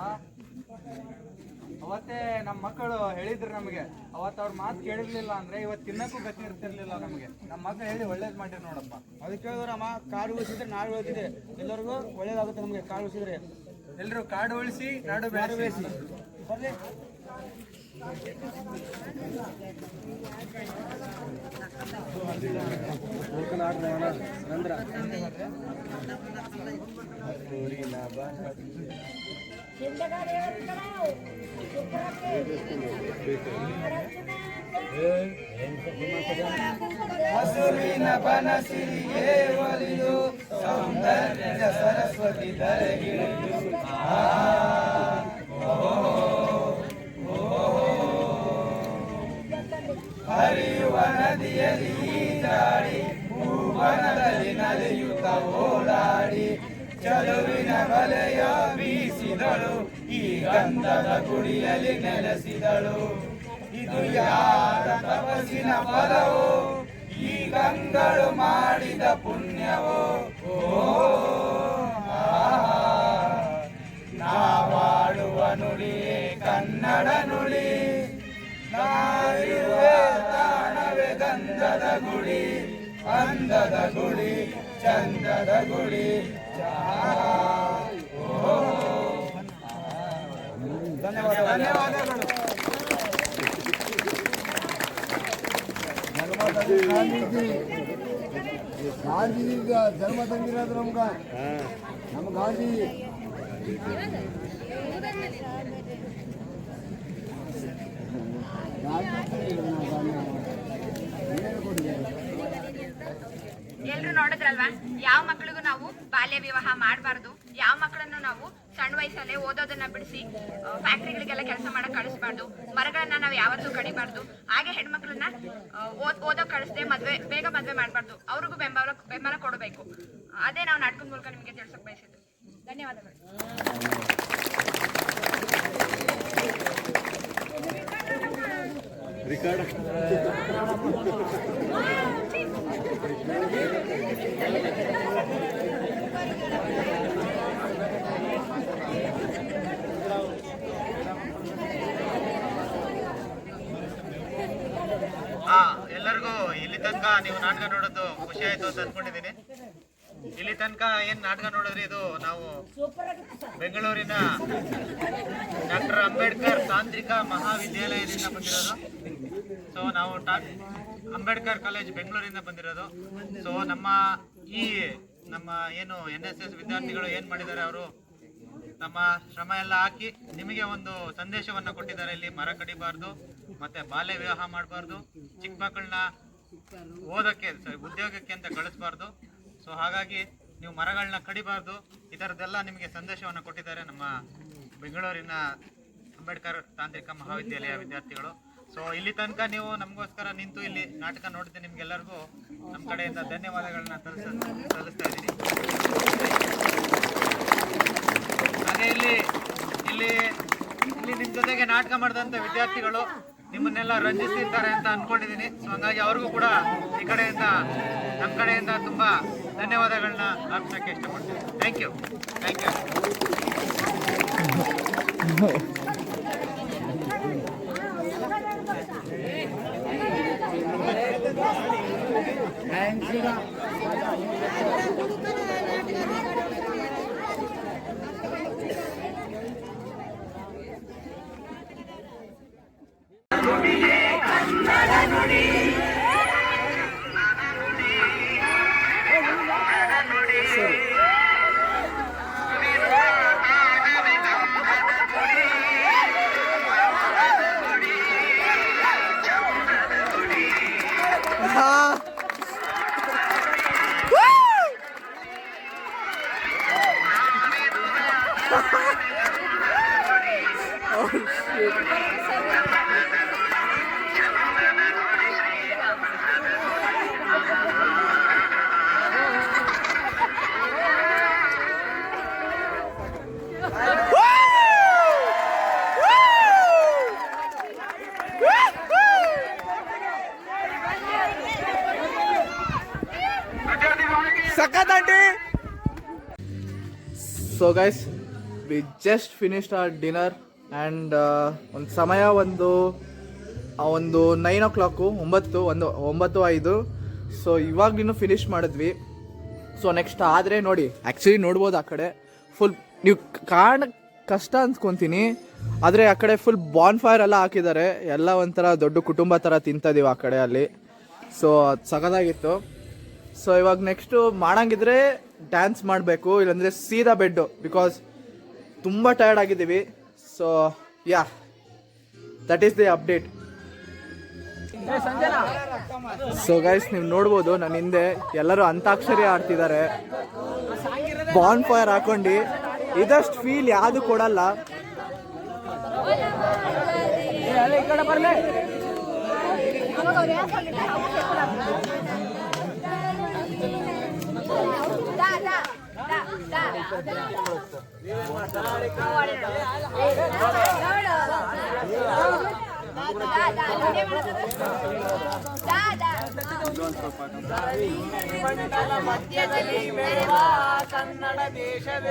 ಅವತ್ತೇ ನಮ್ಮ ಮಕ್ಕಳು ಹೇಳಿದ್ರು ನಮಗೆ. ಅವತ್ತು ಅವ್ರ ಮಾತು ಕೇಳಿರ್ಲಿಲ್ಲ ಅಂದ್ರೆ ಇವತ್ತು ತಿನ್ನಕ್ಕೂ ಗತಿ ಇರ್ತಿರ್ಲಿಲ್ಲ ನಮಗೆ. ನಮ್ಮ ಮಕ್ಕಳು ಹೇಳಿ ಒಳ್ಳೇದ್ ಮಾಡಿರ್ ನೋಡಪ್ಪ. ಅದಕ್ಕೆ ಹೇಳಿದ್ರಮ್ಮ, ಕಾಡು ಉಳಿಸಿದ್ರೆ ನಾಡು ಉಳಿದಿದೆ. ಎಲ್ಲರಿಗೂ ಒಳ್ಳೇದಾಗುತ್ತೆ ನಮಗೆ ಕಾಡು ಉಳಿಸಿದ್ರೆ. ಎಲ್ರು ಕಾಡು ಉಳಿಸಿ ನಾಡು ಬೆಳೆಸಿ. ಬರ್ಲಿ. ಹಸುವಿನ ಬನಸಿರಿಗೆ ಒಲಿದು ಸೌಂದರ್ಯ ಸರಸ್ವತಿ ಧರೆಗಿಳಿದು ಹರಿಯುವ ನದಿಯಲ್ಲಿ ಈಜಾಡಿ ಭೂವನದಲ್ಲಿ ನಲಿಯುತ್ತ ಓಡಾಡಿ ಚಲುವಿನ ಬಲೆಯ ಬೀಸಿದಳು ಈ ಗಂಧದ ಗುಡಿಯಲ್ಲಿ ನೆಲೆಸಿದಳು. ಇದು ಯಾರ ತಪಸ್ಸಿನ ಫಲವೋ ಈ ಗಂಗಳು ಮಾಡಿದ ಪುಣ್ಯವೋ. ನಾವಾಡುವ ನುಡಿಯೇ ಕನ್ನಡ ನುಡಿ, ನಾವಿರುವ ತಾಣವೇ ಗಂಧದ ಗುಡಿ, ಅಂದದ ಗುಡಿ ಚಂದದ ಗುಡಿ. ಧನ್ಯವಾದಗಳು. ಗಾಂಧಿ ಜನ್ಮ ತಂದಿರೋದು ನಮ್ಗೆ, ನಮ್ಮ ಗಾಂಧಿ ಎಲ್ರು ನೋಡಿದ್ರಲ್ವಾ, ಯಾವ ಮಕ್ಳಿಗೂ ನಾವು ಬಾಲ್ಯ ವಿವಾಹ ಮಾಡಬಾರ್ದು. ಯಾವ ಮಕ್ಕಳನ್ನು ನಾವು ಸಣ್ಣ ವಯಸ್ಸಲ್ಲೇ ಓದೋದನ್ನ ಬಿಡಿಸಿ ಫ್ಯಾಕ್ಟ್ರಿಗಳಿಗೆಲ್ಲ ಕೆಲಸ ಮಾಡಕ್ ಕಳಿಸ್ಬಾರ್ದು. ಮರಗಳನ್ನ ನಾವು ಯಾವತ್ತೂ ಕಡಿಬಾರ್ದು. ಹಾಗೆ ಹೆಣ್ಮಕ್ಳನ್ನ ಓದೋಕ್ ಕಳಿಸ್ದೆ ಬೇಗ ಮದ್ವೆ ಮಾಡಬಾರ್ದು. ಅವ್ರಿಗೂ ಬೆಂಬಲ ಕೊಡಬೇಕು. ಅದೇ ನಾವು ನಾಟಕದ ಮೂಲಕ ನಿಮಗೆ ತಿಳಿಸಕ್ ಬಯಸಿದ್ದು. ಧನ್ಯವಾದಗಳು. ಎಲ್ಲರಿಗೂ ಇಲ್ಲಿ ತನಕ ನೀವು ನಾಟಕ ನೋಡೋದು ಖುಷಿ ಆಯ್ತು ಅಂತ ಅಂದ್ಕೊಂಡಿದ್ದೀನಿ. ಇಲ್ಲಿ ತನಕ ಏನ್ ನಾಟಕ ನೋಡಿದ್ರಿ, ಇದು ನಾವು ಬೆಂಗಳೂರಿನ ಡಾಕ್ಟರ್ ಅಂಬೇಡ್ಕರ್ ತಾಂತ್ರಿಕ ಮಹಾವಿದ್ಯಾಲಯದಿಂದ ಬಂದಿರೋದು. ಸೊ ನಾವು ಅಂಬೇಡ್ಕರ್ ಕಾಲೇಜ್ ಬೆಂಗಳೂರಿಂದ ಬಂದಿರೋದು. ಸೊ ನಮ್ಮ ಏನು NSS ವಿದ್ಯಾರ್ಥಿಗಳು ಏನ್ ಮಾಡಿದ್ದಾರೆ, ಅವರು ತಮ್ಮ ಶ್ರಮ ಎಲ್ಲ ಹಾಕಿ ನಿಮಗೆ ಒಂದು ಸಂದೇಶವನ್ನ ಕೊಟ್ಟಿದ್ದಾರೆ. ಇಲ್ಲಿ ಮರ ಕಡಿಬಾರ್ದು, ಮತ್ತೆ ಬಾಲ್ಯ ವಿವಾಹ ಮಾಡಬಾರ್ದು, ಚಿಕ್ಕ ಮಕ್ಕಳನ್ನ ಓದಕ್ಕೆ ಉದ್ಯೋಗಕ್ಕೆ ಅಂತ ಕಳಿಸ್ಬಾರ್ದು. ಸೊ ಹಾಗಾಗಿ ನೀವು ಮರಗಳನ್ನ ಕಡಿಬಾರ್ದು. ಈ ಥರದ್ದೆಲ್ಲ ನಿಮಗೆ ಸಂದೇಶವನ್ನು ಕೊಟ್ಟಿದ್ದಾರೆ ನಮ್ಮ ಬೆಂಗಳೂರಿನ ಅಂಬೇಡ್ಕರ್ ತಾಂತ್ರಿಕ ಮಹಾವಿದ್ಯಾಲಯ ವಿದ್ಯಾರ್ಥಿಗಳು. ಸೊ ಇಲ್ಲಿ ತನಕ ನೀವು ನಮಗೋಸ್ಕರ ನಿಂತು ಇಲ್ಲಿ ನಾಟಕ ನೋಡಿದ್ರೆ ನಿಮ್ಗೆಲ್ಲರಿಗೂ ನಮ್ಮ ಕಡೆಯಿಂದ ಧನ್ಯವಾದಗಳನ್ನ ಸಲ್ಲಿಸ್ತಾ ಇದ್ದೀನಿ. ಹಾಗೆ ಇಲ್ಲಿ ಇಲ್ಲಿ ಇಲ್ಲಿ ನಿಮ್ಮ ಜೊತೆಗೆ ನಾಟಕ ಮಾಡಿದಂಥ ವಿದ್ಯಾರ್ಥಿಗಳು ನಿಮ್ಮನ್ನೆಲ್ಲ ರಂಜಿಸ್ತಿರ್ತಾರೆ ಅಂತ ಅನ್ಕೊಂಡಿದ್ದೀನಿ. ಸೊ ಹಂಗಾಗಿ ಅವ್ರಿಗೂ ಕೂಡ ಈ ಕಡೆಯಿಂದ ನಮ್ಮ ಕಡೆಯಿಂದ ತುಂಬಾ ಧನ್ಯವಾದಗಳನ್ನ ಅರ್ಪಿಸೋಕ್ಕೆ ಇಷ್ಟಪಡ್ತೀನಿ. Thank you. So guys, we just finished our dinner and ಒಂದು ಸಮಯ ಒಂದು 9 o'clock, 9:05. ಸೊ ಇವಾಗಲೂ ಫಿನಿಶ್ ಮಾಡಿದ್ವಿ. ಸೊ ನೆಕ್ಸ್ಟ್ ಆದರೆ ನೋಡಿ, ಆ್ಯಕ್ಚುಲಿ ನೋಡ್ಬೋದು ಆ ಕಡೆ ಫುಲ್, ನೀವು ಕಷ್ಟ ಅನ್ಸ್ಕೊತೀನಿ, ಆದರೆ ಆ ಕಡೆ ಫುಲ್ ಬಾನ್ ಫೈರ್ ಎಲ್ಲ ಹಾಕಿದ್ದಾರೆ. ಎಲ್ಲ ಒಂಥರ ದೊಡ್ಡ ಕುಟುಂಬ ಥರ ತಿಂತಿದ್ದೀವಿ ಆ ಕಡೆ ಅಲ್ಲಿ. ಸೊ ಅದು ಸಖತ್ತಾಗಿತ್ತು. ಸೊ ಇವಾಗ ನೆಕ್ಸ್ಟು ಮಾಡಂಗಿದ್ರೆ ಡ್ಯಾನ್ಸ್ ಮಾಡಬೇಕು, ಇಲ್ಲಾಂದರೆ ಸೀದಾ ಬೆಡ್ಡು, ಬಿಕಾಸ್ ತುಂಬ ಟಯರ್ಡ್ ಆಗಿದ್ದೀವಿ. So yeah, that is the update. So guys, ನೀವು ನೋಡ್ಬೋದು ನನ್ನ ಹಿಂದೆ ಎಲ್ಲರೂ ಅಂತಾಕ್ಷರಿ ಆಡ್ತಿದ್ದಾರೆ, ಬಾನ್ ಫೈರ್ ಹಾಕೊಂಡು. ಇದಷ್ಟು ಫೀಲ್ ಯಾವುದು ಕೊಡಲ್ಲ. ಕನ್ನಡ ದೇಶದ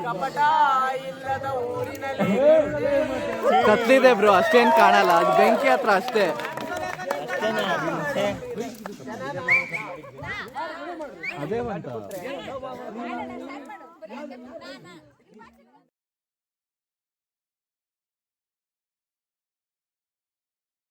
ಕಪಟ ಇಲ್ಲದ ಊರಿನಲ್ಲಿ ಕತ್ಲಿದೆ ಬ್ರೋ, ಅಷ್ಟೇನು ಕಾಣಲ್ಲ, ಅದು ಬೆಂಕಿ ಹತ್ರ ಅಷ್ಟೇ. ಅದೇ